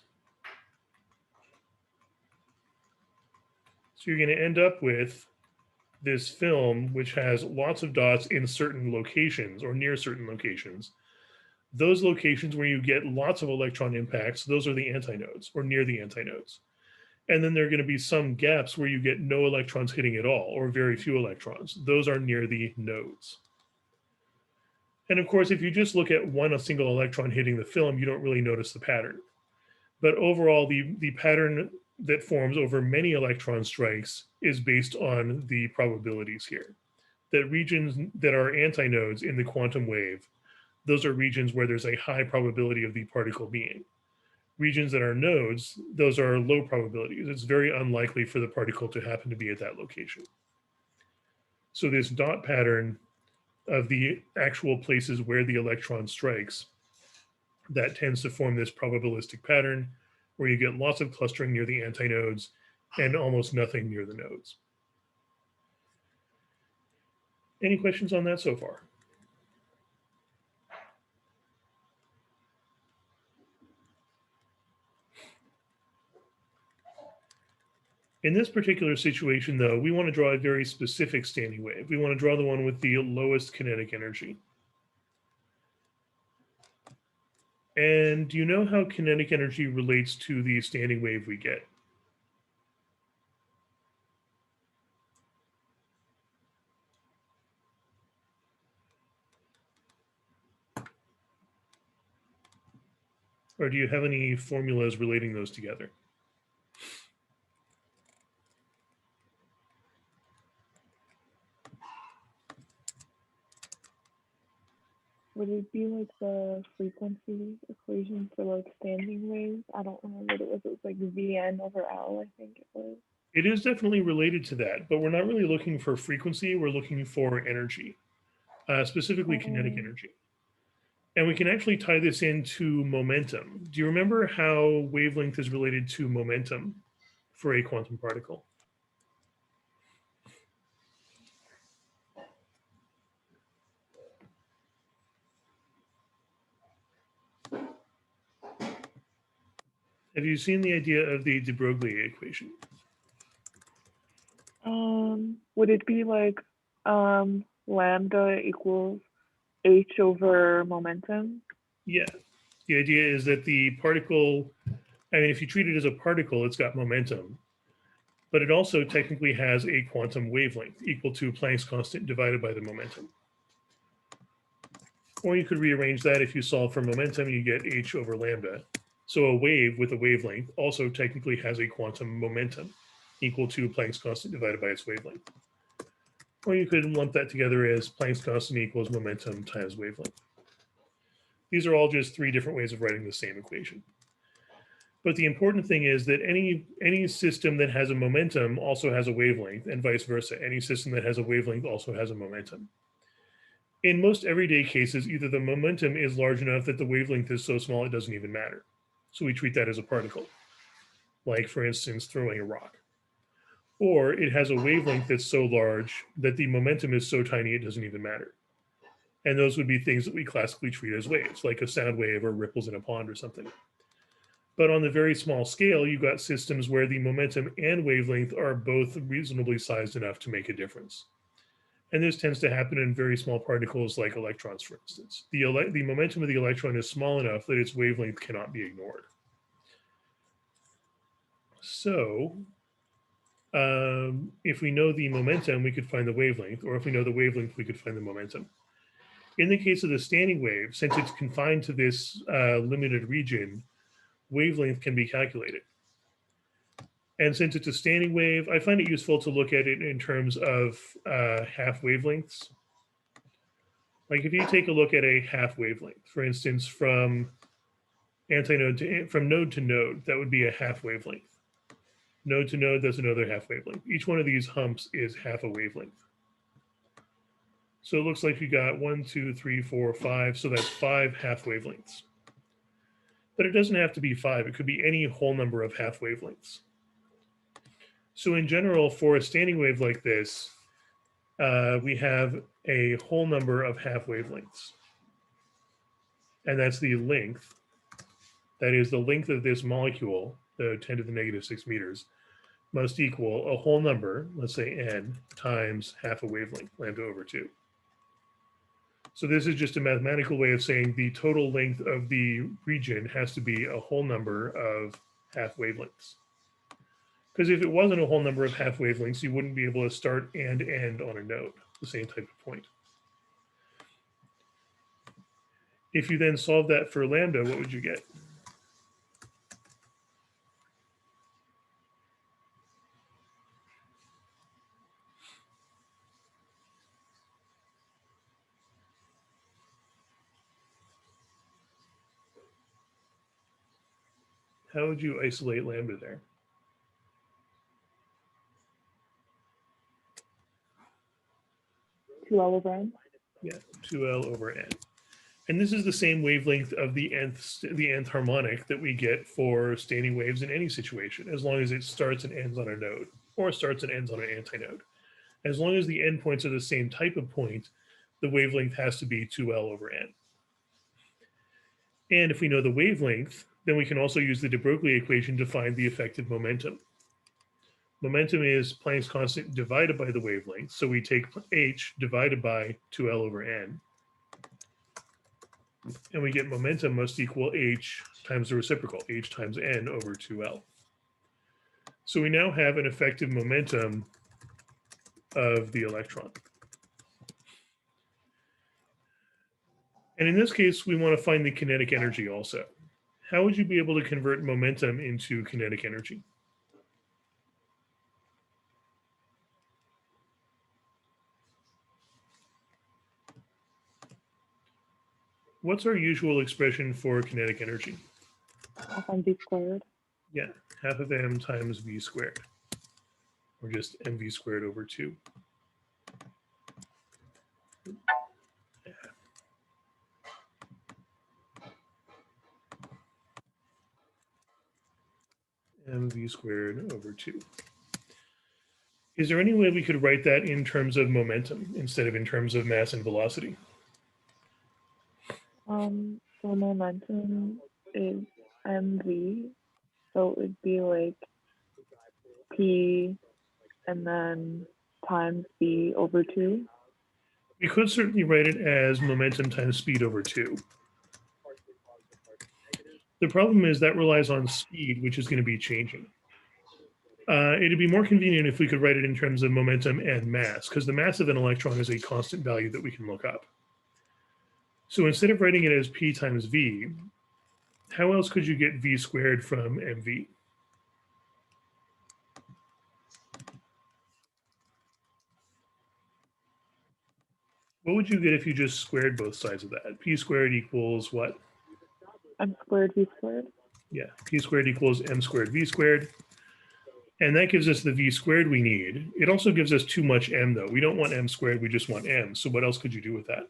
So you're going to end up with this film which has lots of dots in certain locations or near certain locations. Those locations where you get lots of electron impacts, those are the antinodes or near the antinodes. And then there are going to be some gaps where you get no electrons hitting at all or very few electrons. Those are near the nodes. And of course, if you just look at a single electron hitting the film, you don't really notice the pattern. But overall, the pattern that forms over many electron strikes is based on the probabilities here. That regions that are antinodes in the quantum wave, those are regions where there's a high probability of the particle being. Regions that are nodes, those are low probabilities. It's very unlikely for the particle to happen to be at that location. So this dot pattern of the actual places where the electron strikes, that tends to form this probabilistic pattern where you get lots of clustering near the antinodes and almost nothing near the nodes. Any questions on that so far? In this particular situation, though, we want to draw a very specific standing wave. We want to draw the one with the lowest kinetic energy. And do you know how kinetic energy relates to the standing wave we get? Or do you have any formulas relating those together? Would it be like the frequency equation for like standing waves? I don't remember what it was. It was like Vn over L, I think it was. It is definitely related to that, but we're not really looking for frequency. We're looking for energy, specifically kinetic energy. And we can actually tie this into momentum. Do you remember how wavelength is related to momentum for a quantum particle? Have you seen the idea of the de Broglie equation? Would it be like lambda equals h over momentum? Yeah. The idea is that the particle, I mean, if you treat it as a particle, it's got momentum, but it also technically has a quantum wavelength equal to Planck's constant divided by the momentum. Or you could rearrange that. If you solve for momentum, you get h over lambda. So a wave with a wavelength also technically has a quantum momentum equal to Planck's constant divided by its wavelength. Or you could lump that together as Planck's constant equals momentum times wavelength. These are all just three different ways of writing the same equation. But the important thing is that any system that has a momentum also has a wavelength, and vice versa. Any system that has a wavelength also has a momentum. In most everyday cases, either the momentum is large enough that the wavelength is so small it doesn't even matter. So we treat that as a particle, like, for instance, throwing a rock. Or it has a wavelength that's so large that the momentum is so tiny it doesn't even matter. And those would be things that we classically treat as waves, like a sound wave or ripples in a pond or something. But on the very small scale, you've got systems where the momentum and wavelength are both reasonably sized enough to make a difference. And this tends to happen in very small particles like electrons, for instance. The momentum of the electron is small enough that its wavelength cannot be ignored. So if we know the momentum, we could find the wavelength, or if we know the wavelength, we could find the momentum. In the case of the standing wave, since it's confined to this limited region, wavelength can be calculated. And since it's a standing wave, I find it useful to look at it in terms of half wavelengths. Like if you take a look at a half wavelength, for instance, from node to node, that would be a half wavelength. Node to node, that's another half wavelength. Each one of these humps is half a wavelength. So it looks like you got 1, 2, 3, 4, 5. So that's 5 half wavelengths. But it doesn't have to be 5. It could be any whole number of half wavelengths. So in general, for a standing wave like this, we have a whole number of half wavelengths. And that's the length. That is the length of this molecule, the 10 to the negative 6 meters, must equal a whole number, let's say n, times half a wavelength, lambda over 2. So this is just a mathematical way of saying the total length of the region has to be a whole number of half wavelengths. Because if it wasn't a whole number of half wavelengths, you wouldn't be able to start and end on a node, the same type of point. If you then solve that for lambda, what would you get? How would you isolate lambda there? Two L over n. Yeah, 2L over n. And this is the same wavelength of the nth harmonic that we get for standing waves in any situation, as long as it starts and ends on a node, or starts and ends on an antinode. As long as the endpoints are the same type of point, the wavelength has to be 2L over n. And if we know the wavelength, then we can also use the de Broglie equation to find the effective momentum. Momentum is Planck's constant divided by the wavelength. So we take h divided by 2L over n. And we get momentum must equal h times the reciprocal, h times n over 2L. So we now have an effective momentum of the electron. And in this case, we want to find the kinetic energy also. How would you be able to convert momentum into kinetic energy? What's our usual expression for kinetic energy? Half mv squared. Yeah, half of m times v squared, or just mv squared over 2. mv squared over 2. Is there any way we could write that in terms of momentum instead of in terms of mass and velocity? So momentum is mv, so it would be like p and then times v over 2. We could certainly write it as momentum times speed over 2. The problem is that relies on speed, which is going to be changing. It'd be more convenient if we could write it in terms of momentum and mass, because the mass of an electron is a constant value that we can look up. So instead of writing it as P times V, how else could you get V squared from MV? What would you get if you just squared both sides of that? P squared equals what? M squared v squared. Yeah, P squared equals M squared V squared. And that gives us the V squared we need. It also gives us too much M though. We don't want M squared, we just want M. So what else could you do with that?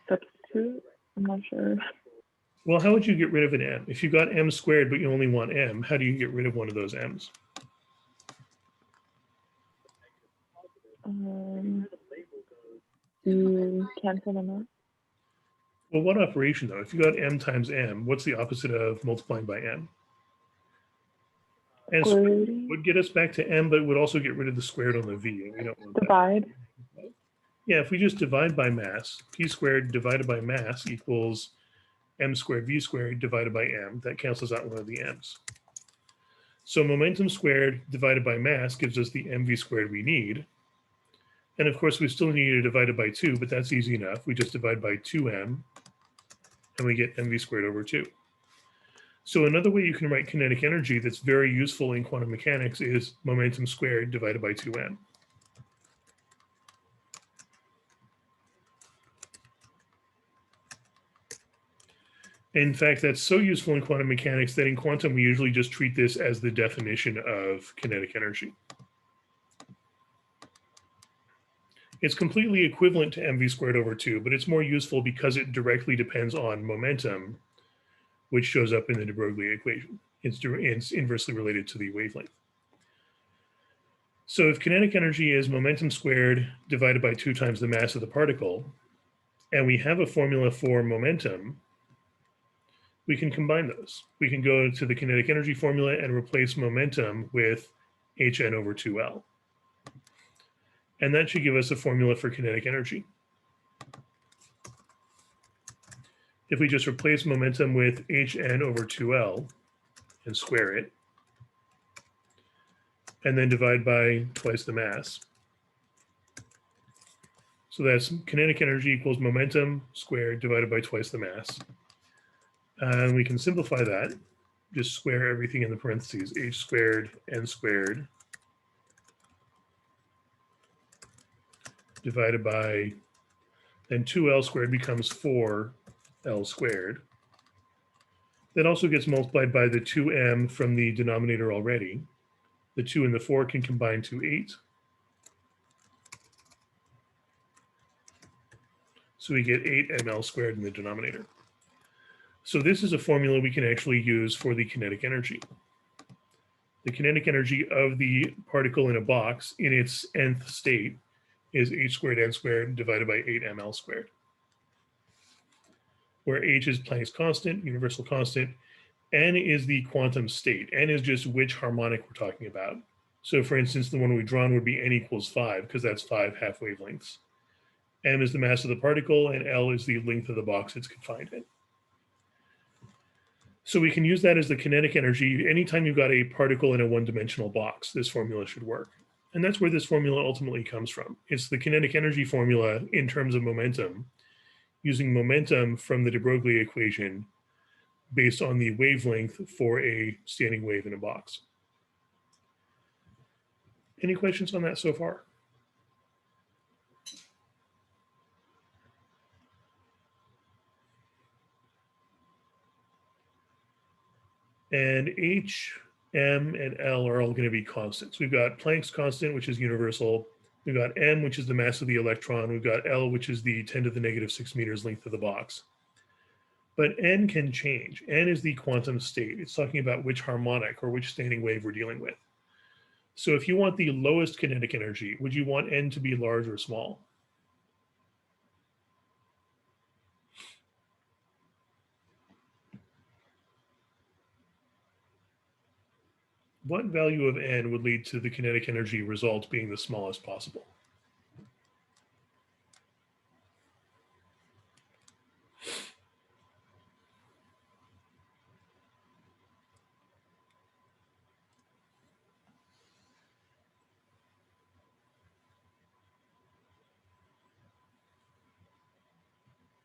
Substitute? I'm not sure. Well, how would you get rid of an M? If you got M squared, but you only want M, how do you get rid of one of those M's? You cancel them out. Well, what operation though? If you got M times M, what's the opposite of multiplying by M? And would get us back to M, but would also get rid of the squared on the V. And we don't want divide. That. Yeah, if we just divide by mass, P squared divided by mass equals M squared V squared divided by M. That cancels out one of the M's. So momentum squared divided by mass gives us the MV squared we need. And of course, we still need to divide it by 2, but that's easy enough. We just divide by 2m, and we get mv squared over 2. So another way you can write kinetic energy that's very useful in quantum mechanics is momentum squared divided by 2m. In fact, that's so useful in quantum mechanics that in quantum, we usually just treat this as the definition of kinetic energy. It's completely equivalent to mv squared over 2, but it's more useful because it directly depends on momentum, which shows up in the de Broglie equation. It's inversely related to the wavelength. So if kinetic energy is momentum squared divided by 2 times the mass of the particle, and we have a formula for momentum, we can combine those. We can go to the kinetic energy formula and replace momentum with hn over 2L. And that should give us a formula for kinetic energy. If we just replace momentum with hn over 2L and square it, and then divide by twice the mass. So that's kinetic energy equals momentum squared divided by twice the mass. And we can simplify that, just square everything in the parentheses, h squared, n squared, divided by, then 2L squared becomes 4L squared. That also gets multiplied by the 2m from the denominator already. The 2 and the 4 can combine to 8. So we get 8ml squared in the denominator. So this is a formula we can actually use for the kinetic energy. The kinetic energy of the particle in a box in its nth state is h squared n squared divided by 8ml squared, where h is Planck's constant, universal constant, n is the quantum state. N is just which harmonic we're talking about. So for instance, the one we've drawn would be n equals 5, because that's 5 half wavelengths. M is the mass of the particle, and L is the length of the box it's confined in. So we can use that as the kinetic energy. Anytime you've got a particle in a one-dimensional box, this formula should work. And that's where this formula ultimately comes from. It's the kinetic energy formula in terms of momentum, using momentum from the de Broglie equation based on the wavelength for a standing wave in a box. Any questions on that so far? And H, M, and L are all going to be constants. We've got Planck's constant, which is universal. We've got m, which is the mass of the electron. We've got L, which is the 10 to the negative 6 meters length of the box. But n can change. N is the quantum state. It's talking about which harmonic or which standing wave we're dealing with. So if you want the lowest kinetic energy, would you want n to be large or small? What value of n would lead to the kinetic energy result being the smallest possible?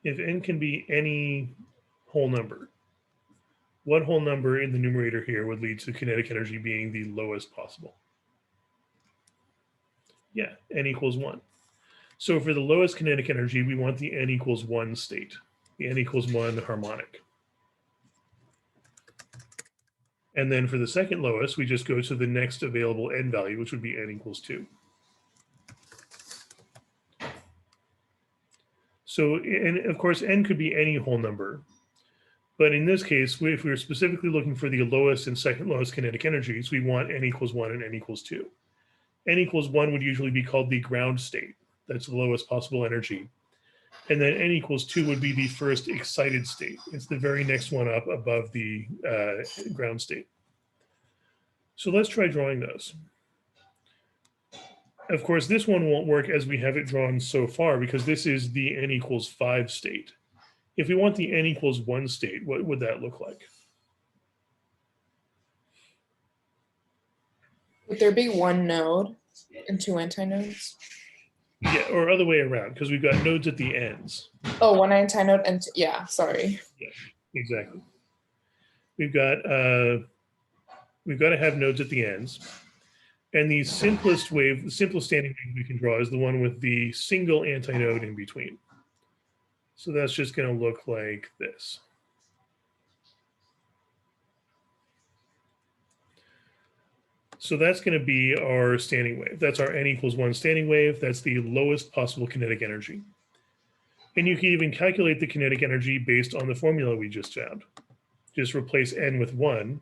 If n can be any whole number, what whole number in the numerator here would lead to kinetic energy being the lowest possible? Yeah, n equals 1. So for the lowest kinetic energy, we want the n equals 1 state, the n equals 1 harmonic. And then for the second lowest, we just go to the next available n value, which would be n equals 2. So, and of course, n could be any whole number. But in this case, if we're specifically looking for the lowest and second lowest kinetic energies, we want n equals 1 and n equals 2. N equals 1 would usually be called the ground state. That's the lowest possible energy. And then n equals 2 would be the first excited state. It's the very next one up above the ground state. So let's try drawing those. Of course, this one won't work as we have it drawn so far because this is the n equals 5 state. If we want the n equals 1 state, what would that look like? Would there be one node and two antinodes? Yeah, or other way around, because we've got nodes at the ends. Oh, one antinode and yeah, sorry. Yeah, exactly. We've got to have nodes at the ends. And the simplest standing wave we can draw is the one with the single antinode in between. So that's just going to look like this. So that's going to be our standing wave. That's our n equals 1 standing wave. That's the lowest possible kinetic energy. And you can even calculate the kinetic energy based on the formula we just found. Just replace n with 1.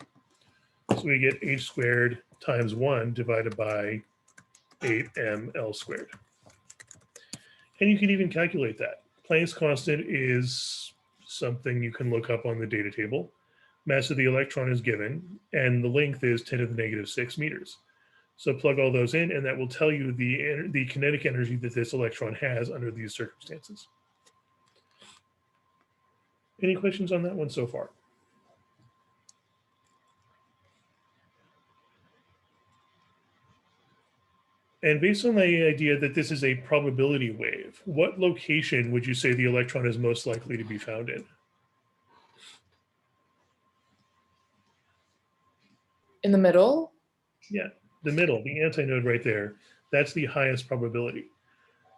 So we get h squared times 1 divided by 8ml squared. And you can even calculate that. Planck's constant is something you can look up on the data table. Mass of the electron is given, and the length is 10 to the negative 6 meters. So plug all those in, and that will tell you the kinetic energy that this electron has under these circumstances. Any questions on that one so far? And based on the idea that this is a probability wave, what location would you say the electron is most likely to be found in? In the middle? Yeah, the middle, the antinode right there, that's the highest probability.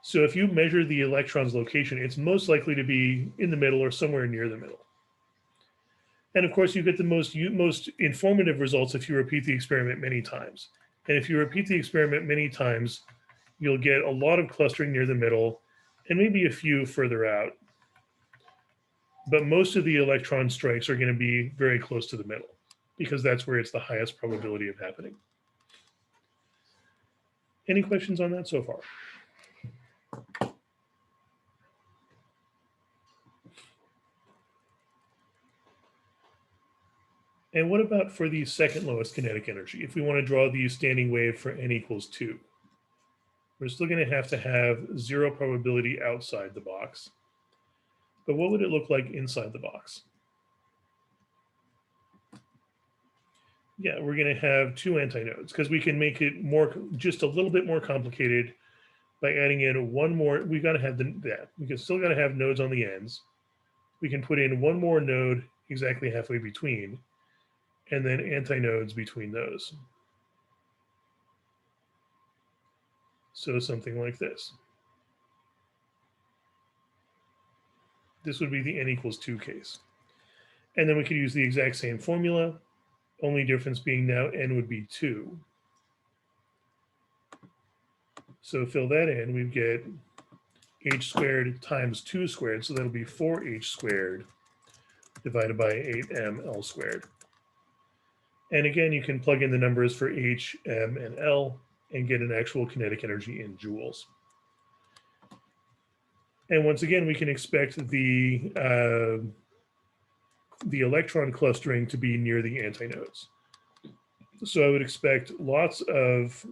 So if you measure the electron's location, it's most likely to be in the middle or somewhere near the middle. And of course, you get the most informative results if you repeat the experiment many times. And if you repeat the experiment many times, you'll get a lot of clustering near the middle and maybe a few further out. But most of the electron strikes are going to be very close to the middle because that's where it's the highest probability of happening. Any questions on that so far? And what about for the second lowest kinetic energy? If we want to draw the standing wave for n equals 2, we're still going to have 0 probability outside the box. But what would it look like inside the box? Yeah, we're going to have 2 antinodes because we can make it just a little bit more complicated by adding in one more. We've got to have we still got to have nodes on the ends. We can put in one more node exactly halfway between, and then antinodes between those. So something like this. This would be the n equals 2 case. And then we could use the exact same formula, only difference being now n would be 2. So fill that in, we get h squared times 2 squared, so that'll be 4h squared divided by 8ml squared. And again, you can plug in the numbers for h, m, and l and get an actual kinetic energy in joules. And once again, we can expect the electron clustering to be near the antinodes. So I would expect lots of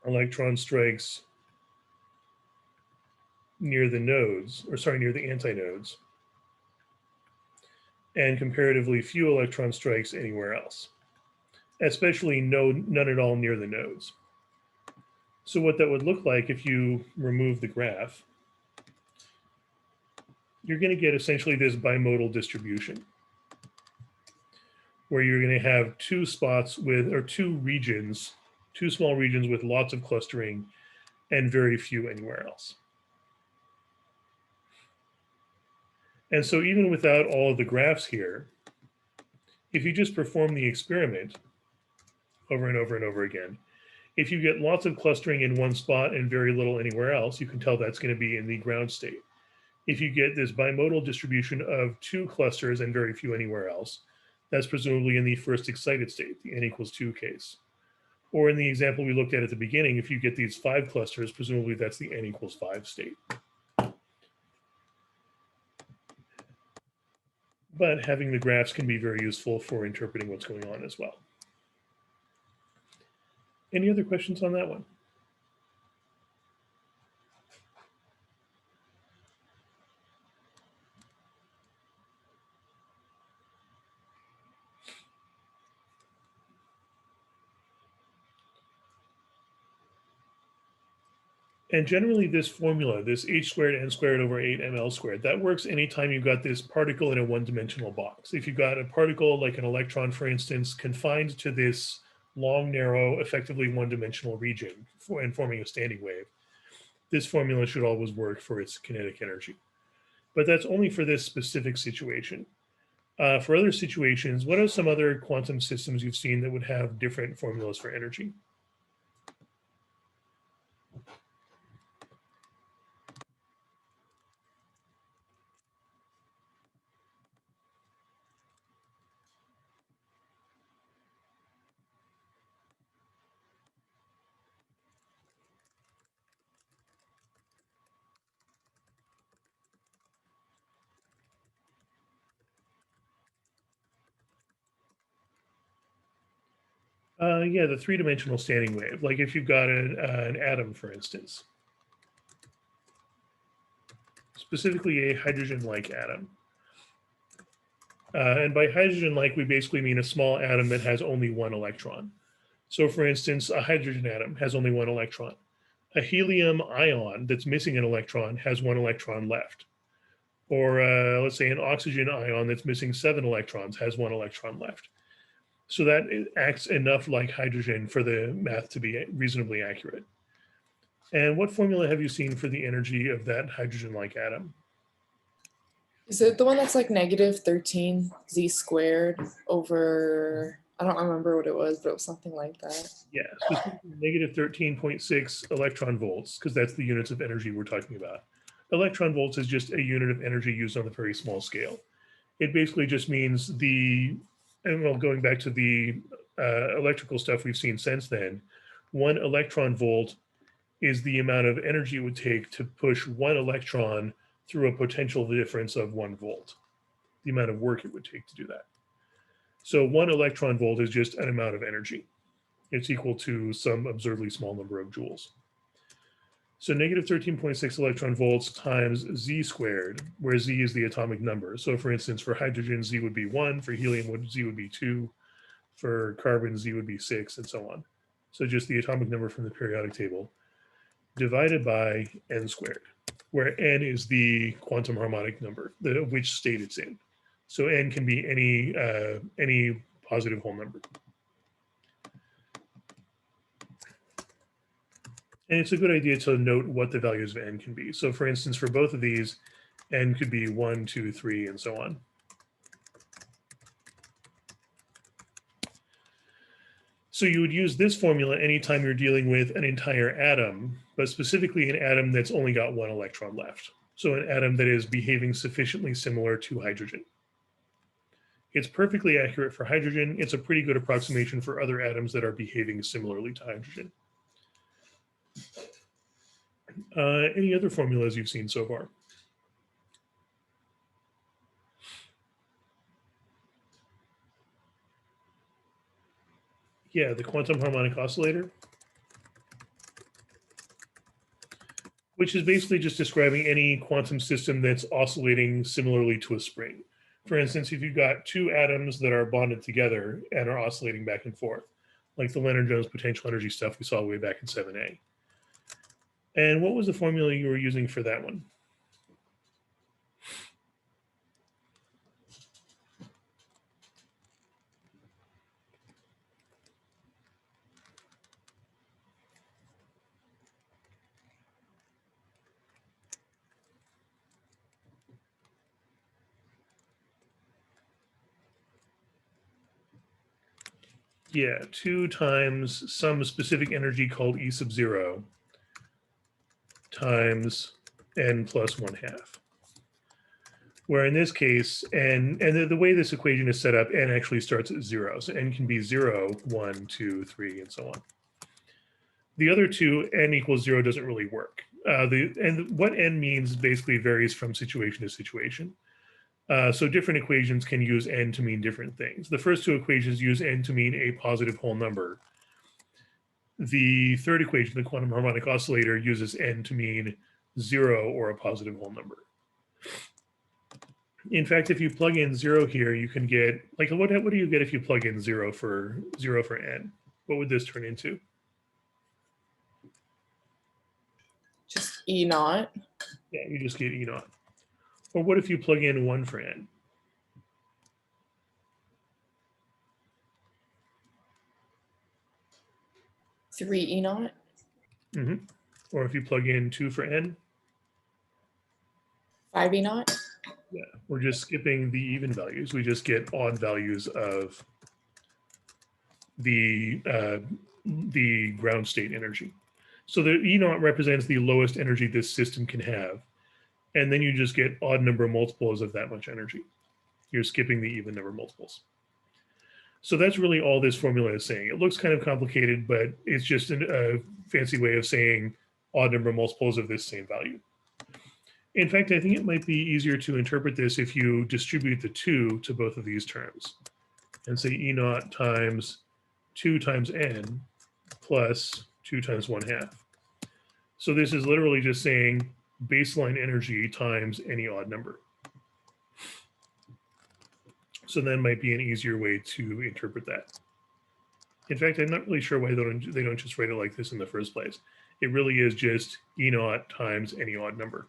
electron strikes near the nodes, or sorry, near the antinodes, and comparatively few electron strikes anywhere else, especially none at all near the nodes. So what that would look like if you remove the graph, you're going to get essentially this bimodal distribution, where you're going to have two spots with, or two regions, two small regions with lots of clustering and very few anywhere else. And so even without all of the graphs here, if you just perform the experiment over and over and over again, if you get lots of clustering in one spot and very little anywhere else, you can tell that's going to be in the ground state. If you get this bimodal distribution of two clusters and very few anywhere else, that's presumably in the first excited state, the n equals 2 case. Or in the example we looked at the beginning, if you get these 5 clusters, presumably that's the n equals 5 state. But having the graphs can be very useful for interpreting what's going on as well. Any other questions on that one? And generally this formula, this h squared n squared over 8ml squared, that works anytime you've got this particle in a one-dimensional box. If you've got a particle like an electron, for instance, confined to this long, narrow, effectively one-dimensional region and forming a standing wave, this formula should always work for its kinetic energy. But that's only for this specific situation. For other situations, what are some other quantum systems you've seen that would have different formulas for energy? Yeah, the three-dimensional standing wave. Like if you've got an atom, for instance, specifically a hydrogen-like atom. And by hydrogen-like, we basically mean a small atom that has only one electron. So for instance, a hydrogen atom has only one electron. A helium ion that's missing an electron has one electron left. Or let's say an oxygen ion that's missing 7 electrons has one electron left. So that acts enough like hydrogen for the math to be reasonably accurate. And what formula have you seen for the energy of that hydrogen-like atom? Is it the one that's like -13 z squared over, I don't remember what it was, but it was something like that. Yeah, specifically -13.6 electron volts, because that's the units of energy we're talking about. Electron volts is just a unit of energy used on a very small scale. It basically just means and well, going back to the electrical stuff we've seen since then, 1 electron volt is the amount of energy it would take to push 1 electron through a potential difference of 1 volt, the amount of work it would take to do that. So 1 electron volt is just an amount of energy. It's equal to some absurdly small number of joules. So -13.6 electron volts times z squared, where z is the atomic number. So for instance, for hydrogen, z would be 1, for helium, z would be 2, for carbon, z would be 6, and so on. So just the atomic number from the periodic table, divided by n squared, where n is the quantum harmonic number, which state it's in. So n can be any positive whole number. And it's a good idea to note what the values of n can be. So for instance, for both of these, n could be 1, 2, 3, and so on. So you would use this formula anytime you're dealing with an entire atom, but specifically an atom that's only got one electron left. So an atom that is behaving sufficiently similar to hydrogen. It's perfectly accurate for hydrogen. It's a pretty good approximation for other atoms that are behaving similarly to hydrogen. Any other formulas you've seen so far? Yeah, the quantum harmonic oscillator, which is basically just describing any quantum system that's oscillating similarly to a spring. For instance, if you've got two atoms that are bonded together and are oscillating back and forth, like the Lennard-Jones potential energy stuff we saw way back in 7A. And what was the formula you were using for that one? Yeah, 2 times some specific energy called E sub 0 times n plus 1/2. Where in this case, and the way this equation is set up, n actually starts at 0. So n can be 0, 1, 2, 3, and so on. The other two, n equals 0, doesn't really work. And what n means basically varies from situation to situation. So different equations can use n to mean different things. The first two equations use n to mean a positive whole number. The third equation, the quantum harmonic oscillator, uses n to mean 0 or a positive whole number. In fact, if you plug in 0 here, you can get, like, what do you get if you plug in 0 for n? What would this turn into? Just E naught. Yeah, you just get E naught. Or what if you plug in 1 for n? Three E naught. Mm-hmm. Or if you plug in 2 for n? 5 E naught. Yeah, we're just skipping the even values. We just get odd values of the ground state energy. So the E naught represents the lowest energy this system can have. And then you just get odd number multiples of that much energy. You're skipping the even number multiples. So that's really all this formula is saying. It looks kind of complicated, but it's just a fancy way of saying odd number multiples of this same value. In fact, I think it might be easier to interpret this if you distribute the 2 to both of these terms and say E naught times 2 times n plus 2 times 1/2. So this is literally just saying baseline energy times any odd number. So that might be an easier way to interpret that. In fact, I'm not really sure why they don't just write it like this in the first place. It really is just E naught times any odd number.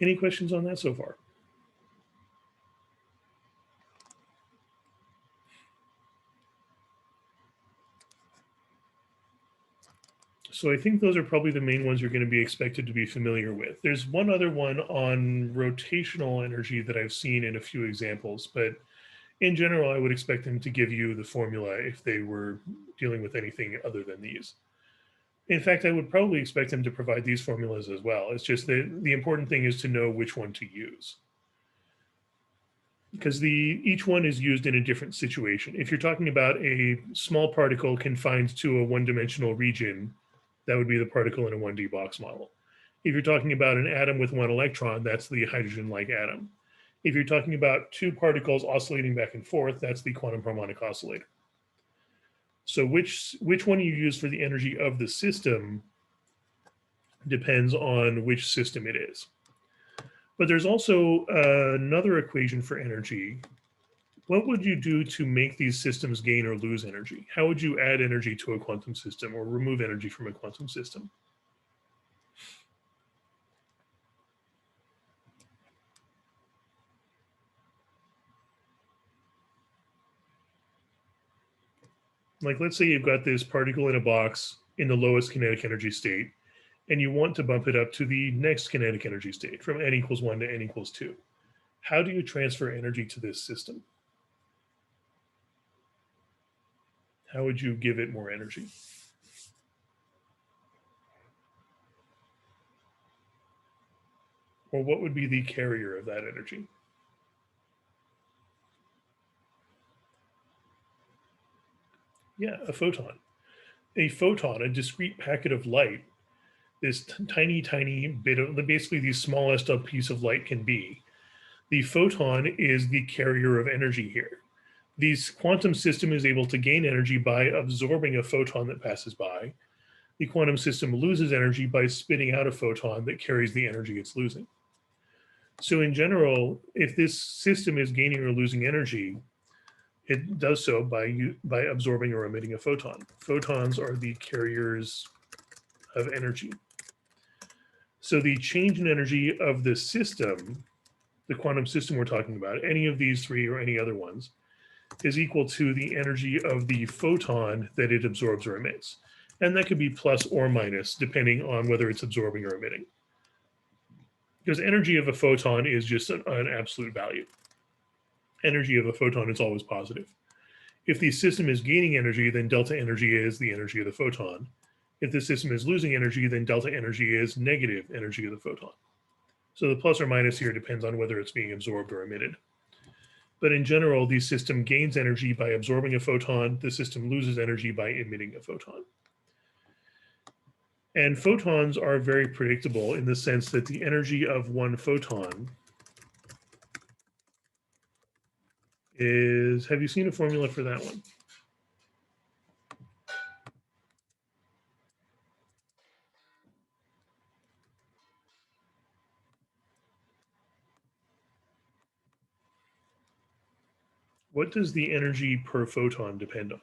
Any questions on that so far? So I think those are probably the main ones you're going to be expected to be familiar with. There's one other one on rotational energy that I've seen in a few examples, but in general, I would expect them to give you the formula if they were dealing with anything other than these. In fact, I would probably expect them to provide these formulas as well. It's just that the important thing is to know which one to use. Because each one is used in a different situation. If you're talking about a small particle confined to a one-dimensional region, that would be the particle in a 1D box model. If you're talking about an atom with 1 electron, that's the hydrogen-like atom. If you're talking about 2 particles oscillating back and forth, that's the quantum harmonic oscillator. So which one you use for the energy of the system depends on which system it is. But there's also another equation for energy. What would you do to make these systems gain or lose energy? How would you add energy to a quantum system or remove energy from a quantum system? Like, let's say you've got this particle in a box in the lowest kinetic energy state, and you want to bump it up to the next kinetic energy state from n equals 1 to n equals 2. How do you transfer energy to this system? How would you give it more energy? Or what would be the carrier of that energy? Yeah, a photon. A photon, a discrete packet of light, this tiny, tiny bit of, basically the smallest a piece of light can be. The photon is the carrier of energy here. The quantum system is able to gain energy by absorbing a photon that passes by. The quantum system loses energy by spitting out a photon that carries the energy it's losing. So in general, if this system is gaining or losing energy, it does so by absorbing or emitting a photon. Photons are the carriers of energy. So the change in energy of the system, the quantum system we're talking about, any of these three or any other ones, is equal to the energy of the photon that it absorbs or emits. And that could be plus or minus, depending on whether it's absorbing or emitting. Because energy of a photon is just an absolute value. Energy of a photon is always positive. If the system is gaining energy, then delta energy is the energy of the photon. If the system is losing energy, then delta energy is negative energy of the photon. So the plus or minus here depends on whether it's being absorbed or emitted. But in general, the system gains energy by absorbing a photon. The system loses energy by emitting a photon. And photons are very predictable in the sense that the energy of one photon is, have you seen a formula for that one? What does the energy per photon depend on?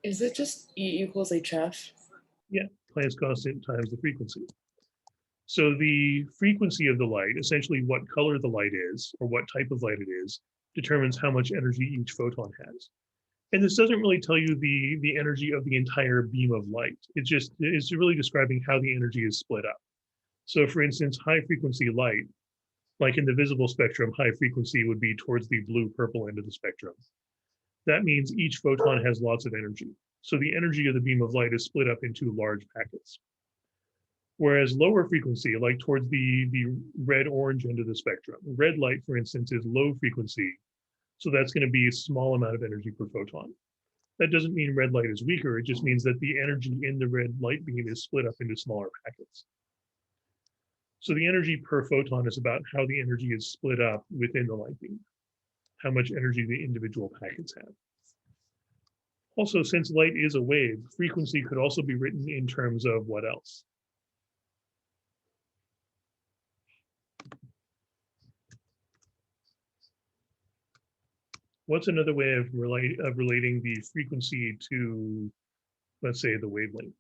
Is it just E equals HF? Yeah, Planck's constant times the frequency. So the frequency of the light, essentially what color the light is or what type of light it is, determines how much energy each photon has. And this doesn't really tell you the energy of the entire beam of light. It's really describing how the energy is split up. So for instance, high frequency light, like in the visible spectrum, high frequency would be towards the blue-purple end of the spectrum. That means each photon has lots of energy. So the energy of the beam of light is split up into large packets. Whereas lower frequency, like towards the red-orange end of the spectrum, red light, for instance, is low frequency. So that's going to be a small amount of energy per photon. That doesn't mean red light is weaker. It just means that the energy in the red light beam is split up into smaller packets. So the energy per photon is about how the energy is split up within the light beam, how much energy the individual packets have. Also, since light is a wave, frequency could also be written in terms of what else? What's another way of relating the frequency to, let's say, the wavelength?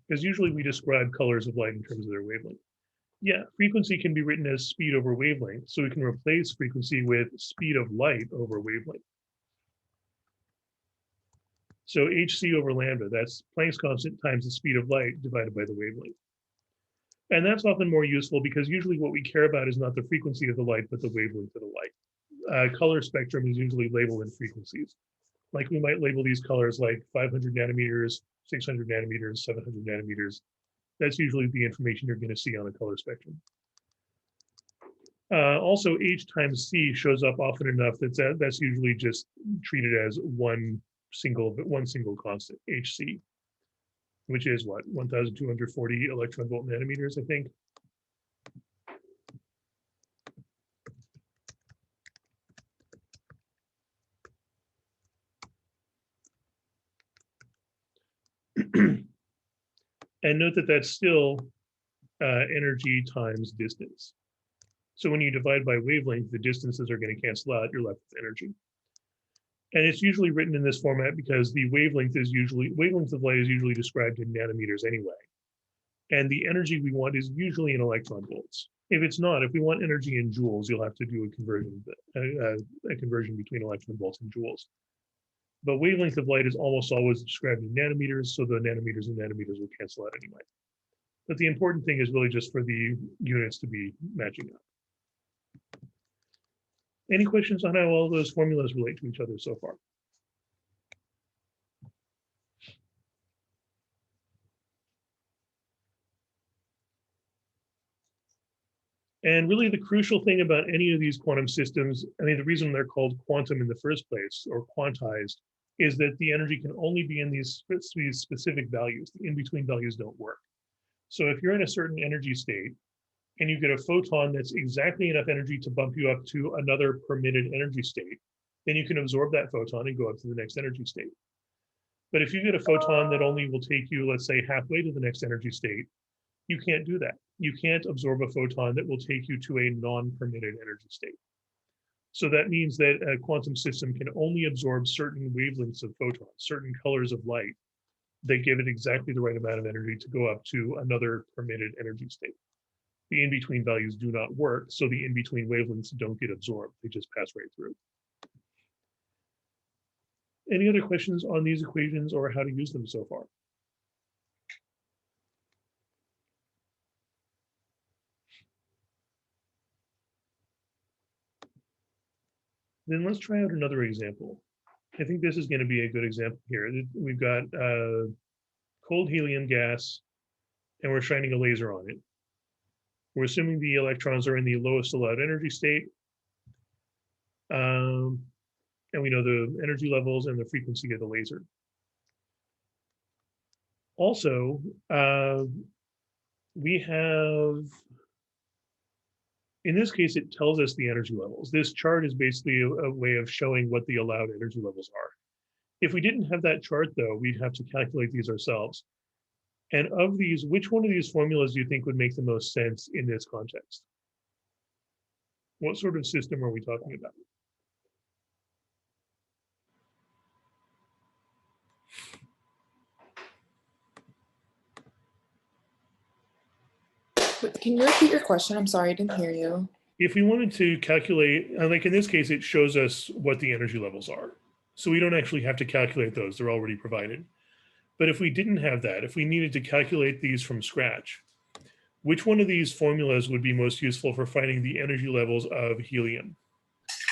Because usually we describe colors of light in terms of their wavelength. Yeah, frequency can be written as speed over wavelength, so we can replace frequency with speed of light over wavelength. So hc over lambda, that's Planck's constant times the speed of light divided by the wavelength. And that's often more useful because usually what we care about is not the frequency of the light, but the wavelength of the light. Color spectrum is usually labeled in frequencies. Like we might label these colors like 500 nanometers, 600 nanometers, 700 nanometers. That's usually the information you're going to see on a color spectrum. Also, H times C shows up often enough that that's usually just treated as one single constant, Hc, which is what, 1,240 electron volt nanometers, I think. And note that that's still energy times distance. So when you divide by wavelength, the distances are going to cancel out, you're left with energy. And it's usually written in this format because the wavelength of light is usually described in nanometers anyway. And the energy we want is usually in electron volts. If it's not, if we want energy in joules, you'll have to do a conversion between electron volts and joules. But wavelength of light is almost always described in nanometers, so the nanometers and nanometers will cancel out anyway. But the important thing is really just for the units to be matching up. Any questions on how all those formulas relate to each other so far? And really the crucial thing about any of these quantum systems, I mean, the reason they're called quantum in the first place, or quantized, is that the energy can only be in these specific values. The in-between values don't work. So if you're in a certain energy state and you get a photon that's exactly enough energy to bump you up to another permitted energy state, then you can absorb that photon and go up to the next energy state. But if you get a photon that only will take you, let's say, halfway to the next energy state, you can't do that. You can't absorb a photon that will take you to a non-permitted energy state. So that means that a quantum system can only absorb certain wavelengths of photons, certain colors of light that give it exactly the right amount of energy to go up to another permitted energy state. The in-between values do not work, so the in-between wavelengths don't get absorbed. They just pass right through. Any other questions on these equations or how to use them so far? Then let's try out another example. I think this is going to be a good example here. We've got cold helium gas, and we're shining a laser on it. We're assuming the electrons are in the lowest allowed energy state. And we know the energy levels and the frequency of the laser. Also, we have, in this case, it tells us the energy levels. This chart is basically a way of showing what the allowed energy levels are. If we didn't have that chart, though, we'd have to calculate these ourselves. And of these, which one of these formulas do you think would make the most sense in this context? What sort of system are we talking about? Can you repeat your question? I'm sorry, I didn't hear you. If we wanted to calculate, like in this case, it shows us what the energy levels are. So we don't actually have to calculate those, they're already provided. But if we didn't have that, if we needed to calculate these from scratch, which one of these formulas would be most useful for finding the energy levels of helium?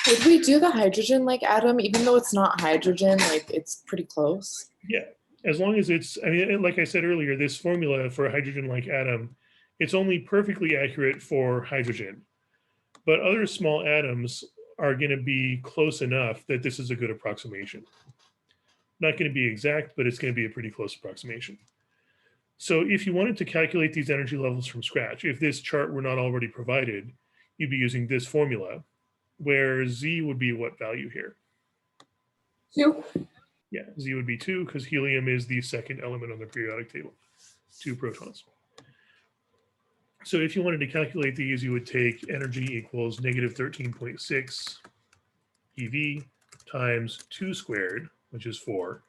Would we do the hydrogen-like atom, even though it's not hydrogen, like it's pretty close? Yeah, as long as it's, I mean, like I said earlier, this formula for a hydrogen-like atom, it's only perfectly accurate for hydrogen. But other small atoms are going to be close enough that this is a good approximation. Not going to be exact, but it's going to be a pretty close approximation. So if you wanted to calculate these energy levels from scratch, if this chart were not already provided, you'd be using this formula, where Z would be what value here? 2. Yeah, Z would be 2, because helium is the second element on the periodic table, 2 protons. So if you wanted to calculate these, you would take energy equals negative 13.6 EV times 2 squared, which is 4,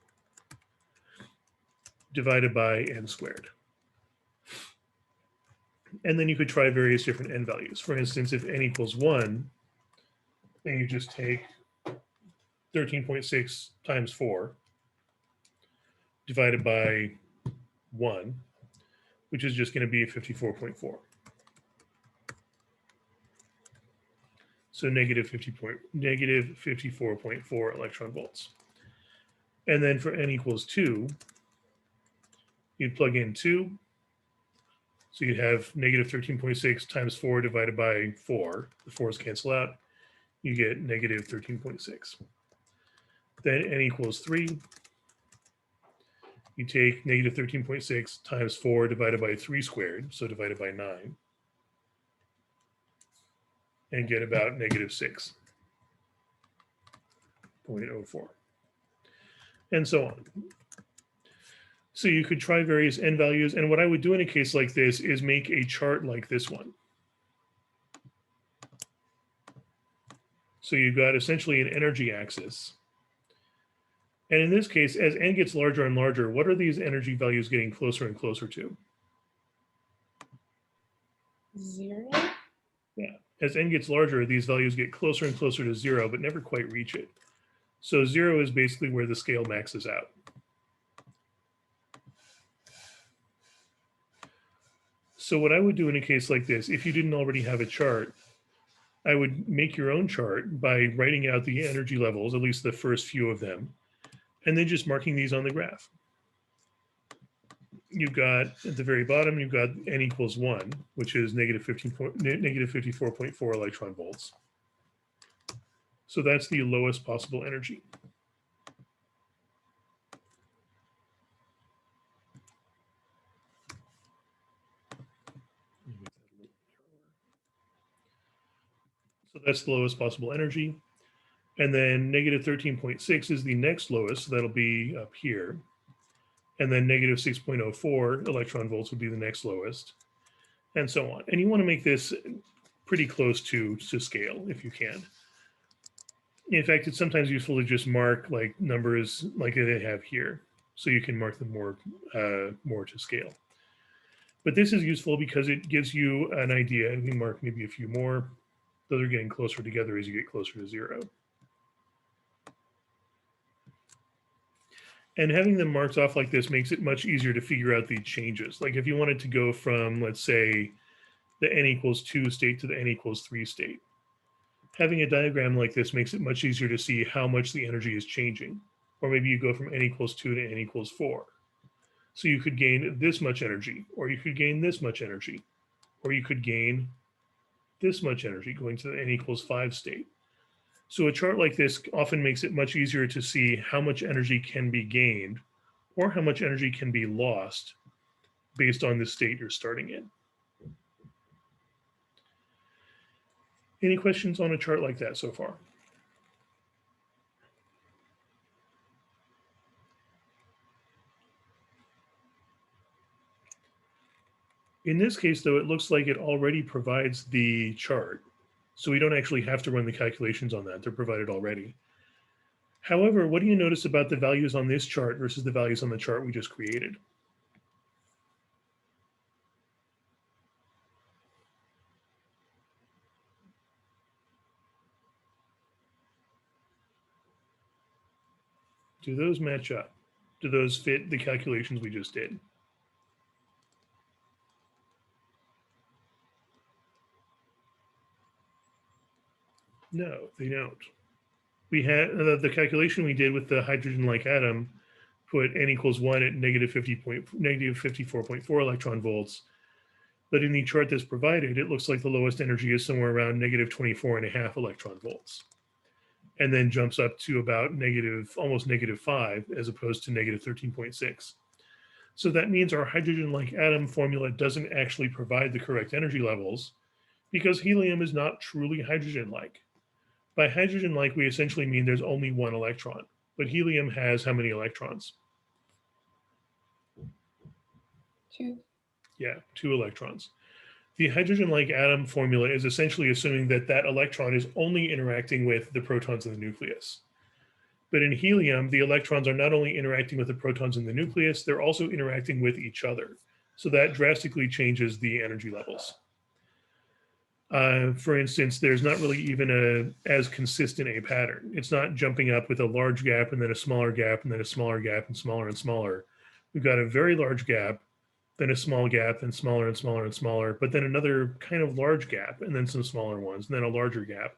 divided by n squared. And then you could try various different n values. For instance, if n equals 1, then you just take 13.6 times 4 divided by 1, which is just going to be 54.4. So negative 54.4 electron volts. And then for n equals 2, you'd plug in 2. So you'd have negative 13.6 times 4 divided by 4. The 4's cancel out. You get negative 13.6. Then n equals 3. You take negative 13.6 times 4 divided by 3 squared, so divided by 9, and get about negative 6.04. And so on. So you could try various n values. And what I would do in a case like this is make a chart like this one. So you've got essentially an energy axis. And in this case, as n gets larger and larger, what are these energy values getting closer and closer to? 0? Yeah, as n gets larger, these values get closer and closer to 0, but never quite reach it. So 0 is basically where the scale maxes out. So what I would do in a case like this, if you didn't already have a chart, I would make your own chart by writing out the energy levels, at least the first few of them, and then just marking these on the graph. You've got at the very bottom, you've got n equals 1, which is negative 54.4 electron volts. So that's the lowest possible energy. So that's the lowest possible energy. And then negative 13.6 is the next lowest, so that'll be up here. And then negative 6.04 electron volts would be the next lowest, and so on. And you want to make this pretty close to scale if you can. In fact, it's sometimes useful to just mark like numbers like they have here, so you can mark them more to scale. But this is useful because it gives you an idea, and we mark maybe a few more. Those are getting closer together as you get closer to 0. And having them marked off like this makes it much easier to figure out the changes. Like if you wanted to go from, let's say, the n equals 2 state to the n equals 3 state, having a diagram like this makes it much easier to see how much the energy is changing. Or maybe you go from n equals 2 to n equals 4. So you could gain this much energy, or you could gain this much energy, or you could gain this much energy going to the n equals 5 state. So a chart like this often makes it much easier to see how much energy can be gained or how much energy can be lost based on the state you're starting in. Any questions on a chart like that so far? In this case, though, it looks like it already provides the chart. So we don't actually have to run the calculations on that. They're provided already. However, what do you notice about the values on this chart versus the values on the chart we just created? Do those match up? Do those fit the calculations we just did? No, they don't. We had the calculation we did with the hydrogen-like atom put n equals 1 at negative 54.4 electron volts. But in the chart that's provided, it looks like the lowest energy is somewhere around negative 24.5 electron volts, and then jumps up to about almost negative 5, as opposed to negative 13.6. So that means our hydrogen-like atom formula doesn't actually provide the correct energy levels, because helium is not truly hydrogen-like. By hydrogen-like, we essentially mean there's only one electron, but helium has how many electrons? 2. Yeah, 2 electrons. The hydrogen-like atom formula is essentially assuming that that electron is only interacting with the protons in the nucleus. But in helium, the electrons are not only interacting with the protons in the nucleus, they're also interacting with each other. So that drastically changes the energy levels. For instance, there's not really even as consistent a pattern. It's not jumping up with a large gap and then a smaller gap and then a smaller gap and smaller. We've got a very large gap, then a small gap, then smaller and smaller and smaller, but then another kind of large gap and then some smaller ones and then a larger gap.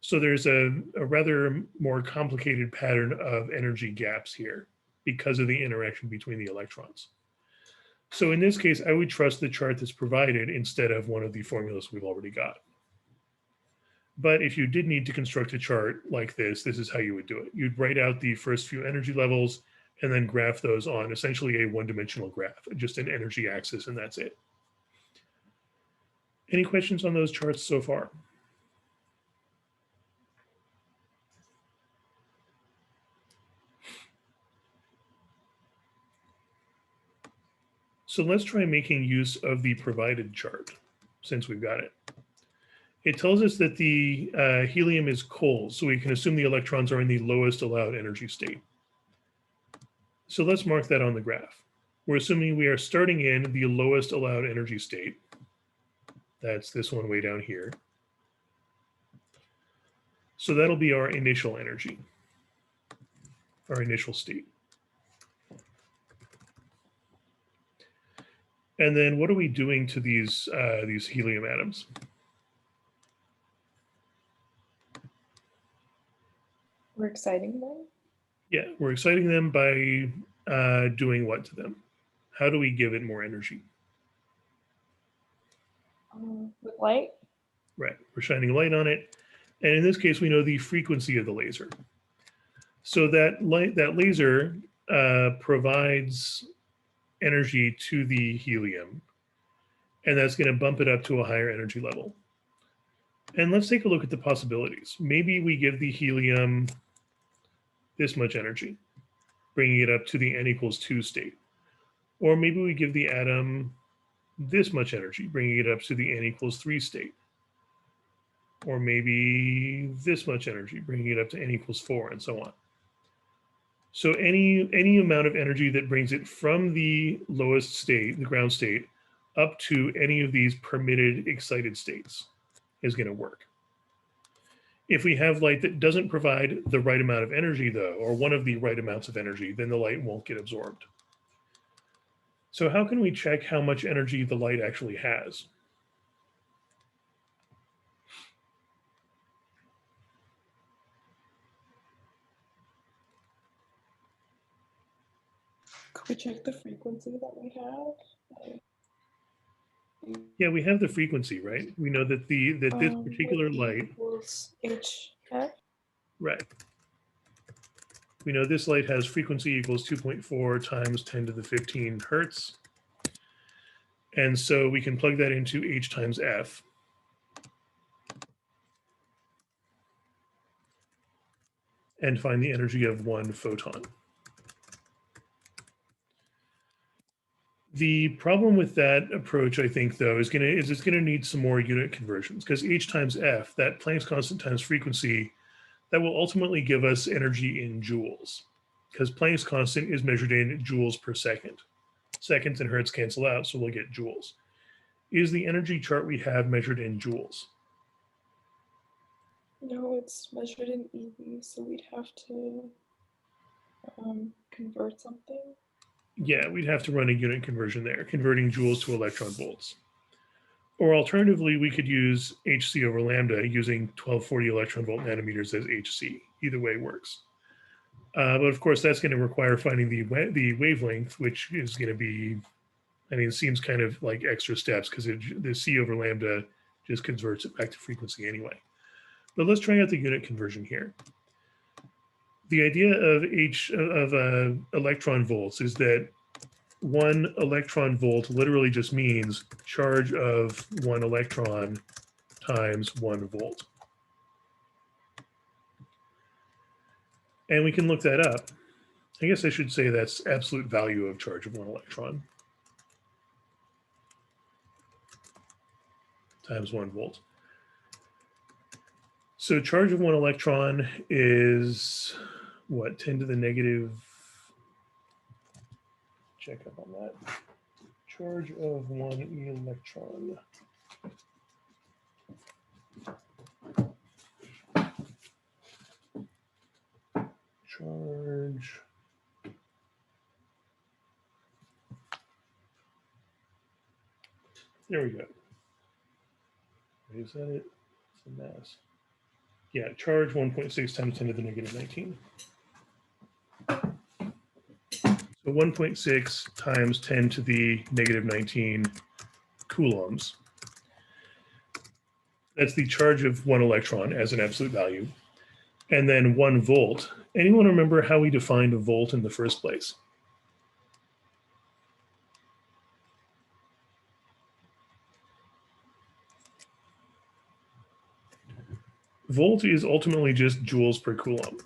So there's a rather more complicated pattern of energy gaps here because of the interaction between the electrons. So in this case, I would trust the chart that's provided instead of one of the formulas we've already got. But if you did need to construct a chart like this is how you would do it. You'd write out the first few energy levels and then graph those on essentially a one-dimensional graph, just an energy axis, and that's it. Any questions on those charts so far? So let's try making use of the provided chart, since we've got it. It tells us that the helium is cold, so we can assume the electrons are in the lowest allowed energy state. So let's mark that on the graph. We're assuming we are starting in the lowest allowed energy state. That's this one way down here. So that'll be our initial energy, our initial state. And then what are we doing to these helium atoms? We're exciting them. Yeah, we're exciting them by doing what to them? How do we give it more energy? With light. Right, we're shining light on it. And in this case, we know the frequency of the laser. So that laser provides energy to the helium, and that's going to bump it up to a higher energy level. And let's take a look at the possibilities. Maybe we give the helium this much energy, bringing it up to the n=2 state. Or maybe we give the atom this much energy, bringing it up to the n=3 state. Or maybe this much energy, bringing it up to n=4, and so on. So any amount of energy that brings it from the lowest state, the ground state, up to any of these permitted excited states is going to work. If we have light that doesn't provide the right amount of energy, though, or one of the right amounts of energy, then the light won't get absorbed. So how can we check how much energy the light actually has? Could we check the frequency that we have? Yeah, we have the frequency, right? We know that this particular light equals HF. Right. We know this light has frequency equals 2.4 times 10 to the 15 hertz. And so we can plug that into H times F. And find the energy of one photon. The problem with that approach, I think, though, is it's going to need some more unit conversions, because H times F, that Planck's constant times frequency, that will ultimately give us energy in joules, because Planck's constant is measured in joules per second. Seconds and hertz cancel out, so we'll get joules. Is the energy chart we have measured in joules? No, it's measured in EV, so we'd have to convert something. Yeah, we'd have to run a unit conversion there, converting joules to electron volts. Or alternatively, we could use HC over lambda using 1240 electron volt nanometers as HC. Either way works. But of course, that's going to require finding the wavelength, which is going to be, I mean, it seems kind of like extra steps, because the C over lambda just converts it back to frequency anyway. But let's try out the unit conversion here. The idea of electron volts is that 1 electron volt literally just means charge of 1 electron times 1 volt. And we can look that up. I guess I should say that's absolute value of charge of 1 electron times 1 volt. So charge of 1 electron is what, 10 to the negative, check up on that. Charge of 1 electron. Charge. There we go. Is that it? It's the mass. Yeah, charge 1.6 times 10 to the negative 19. So 1.6 times 10 to the negative 19 coulombs. That's the charge of 1 electron as an absolute value. And then 1 volt. Anyone remember how we defined a volt in the first place? Volt is ultimately just joules per coulomb.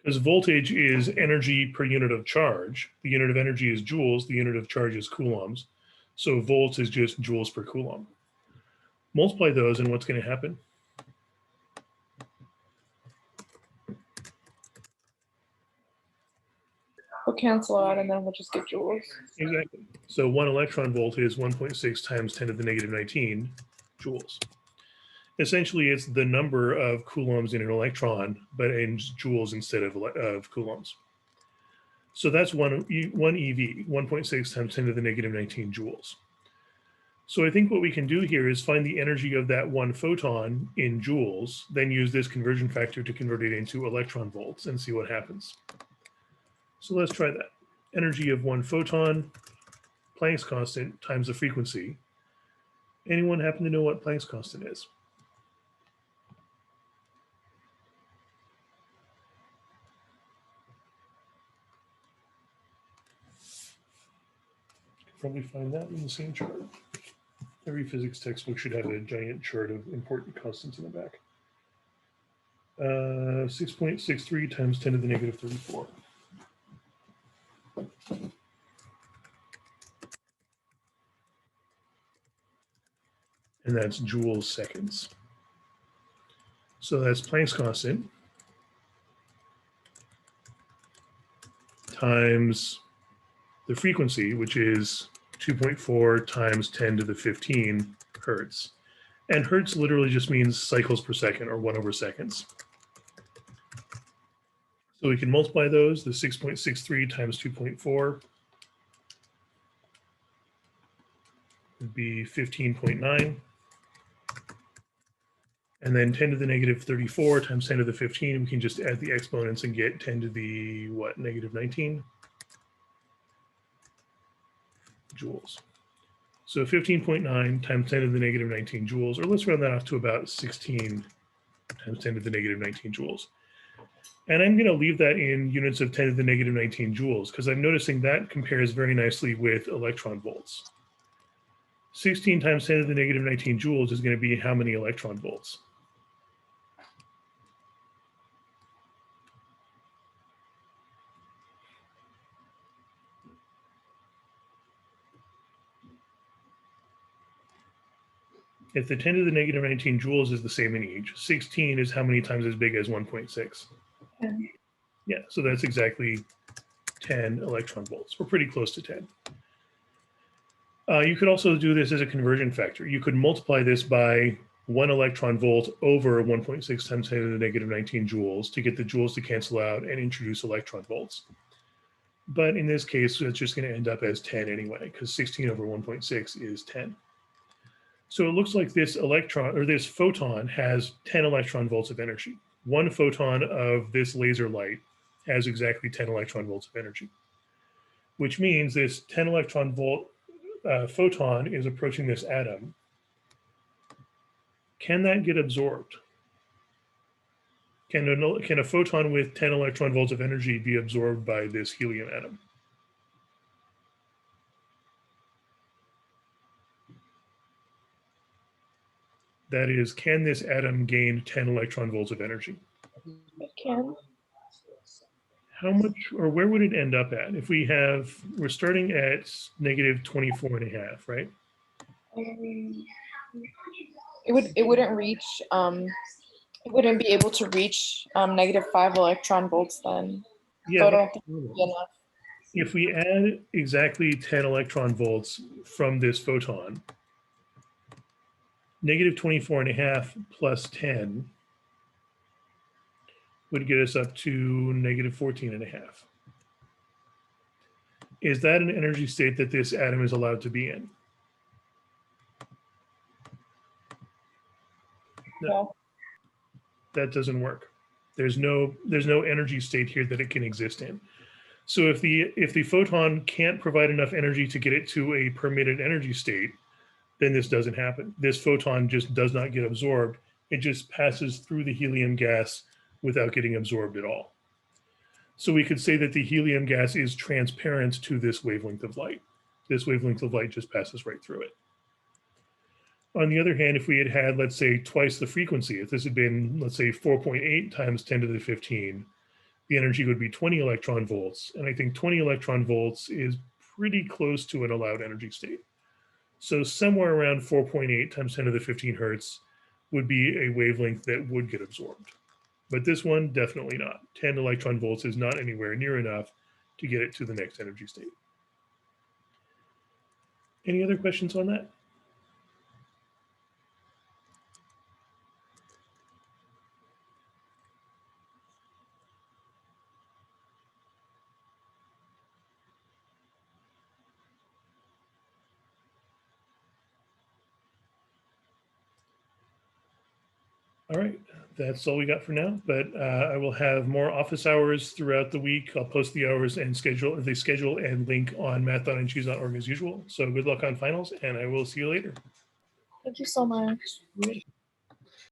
Because voltage is energy per unit of charge. The unit of energy is joules, the unit of charge is coulombs. So volts is just joules per coulomb. Multiply those and what's going to happen? We'll cancel out and then we'll just get joules. Exactly. So 1 electron volt is 1.6 times 10 to the negative 19 joules. Essentially, it's the number of coulombs in an electron, but in joules instead of coulombs. So that's one EV, 1.6 times 10 to the negative 19 joules. So I think what we can do here is find the energy of that one photon in joules, then use this conversion factor to convert it into electron volts and see what happens. So let's try that. Energy of one photon, Planck's constant times the frequency. Anyone happen to know what Planck's constant is? Probably find that in the same chart. Every physics textbook should have a giant chart of important constants in the back. 6.63 times 10 to the negative 34. And that's joules seconds. So that's Planck's constant times the frequency, which is 2.4 times 10 to the 15 hertz. And hertz literally just means cycles per second or 1/seconds. So we can multiply those, the 6.63 times 2.4 would be 15.9. And then 10 to the negative 34 times 10 to the 15, we can just add the exponents and get 10 to the, what, negative 19 joules. So 15.9 times 10 to the negative 19 joules, or let's round that off to about 16 times 10 to the negative 19 joules. And I'm going to leave that in units of 10 to the negative 19 joules because I'm noticing that compares very nicely with electron volts. 16 times 10 to the negative 19 joules is going to be how many electron volts? If the 10 to the negative 19 joules is the same in each, 16 is how many times as big as 1.6? 10. Yeah, so that's exactly 10 electron volts. We're pretty close to 10. You could also do this as a conversion factor. You could multiply this by 1 electron volt over 1.6 times 10 to the negative 19 joules to get the joules to cancel out and introduce electron volts. But in this case, it's just going to end up as 10 anyway, because 16 over 1.6 is 10. So it looks like this electron or this photon has 10 electron volts of energy. One photon of this laser light has exactly 10 electron volts of energy, which means this 10 electron volt photon is approaching this atom. Can that get absorbed? Can a photon with 10 electron volts of energy be absorbed by this helium atom? That is, can this atom gain 10 electron volts of energy? It can. How much, or where would it end up at? If we're starting at negative 24.5, right? It wouldn't reach it wouldn't be able to reach -5 electron volts then. Yeah, So I don't think it'd be enough. if we add exactly 10 electron volts from this photon, negative 24.5 plus 10 would get us up to negative 14.5. Is that an energy state that this atom is allowed to be in? No. That doesn't work. There's no energy state here that it can exist in. So if the photon can't provide enough energy to get it to a permitted energy state, then this doesn't happen. This photon just does not get absorbed. It just passes through the helium gas without getting absorbed at all. So we could say that the helium gas is transparent to this wavelength of light. This wavelength of light just passes right through it. On the other hand, if we had had, let's say, twice the frequency, if this had been, let's say, 4.8 times 10 to the 15, the energy would be 20 electron volts. And I think 20 electron volts is pretty close to an allowed energy state. So somewhere around 4.8 times 10 to the 15 hertz would be a wavelength that would get absorbed. But this one, definitely not. 10 electron volts is not anywhere near enough to get it to the next energy state. Any other questions on that? All right, that's all we got for now, but I will have more office hours throughout the week. I'll post the hours and the schedule and link on Mathon and ChooseOn.org as usual. So good luck on finals, and I will see you later. Thank you so much.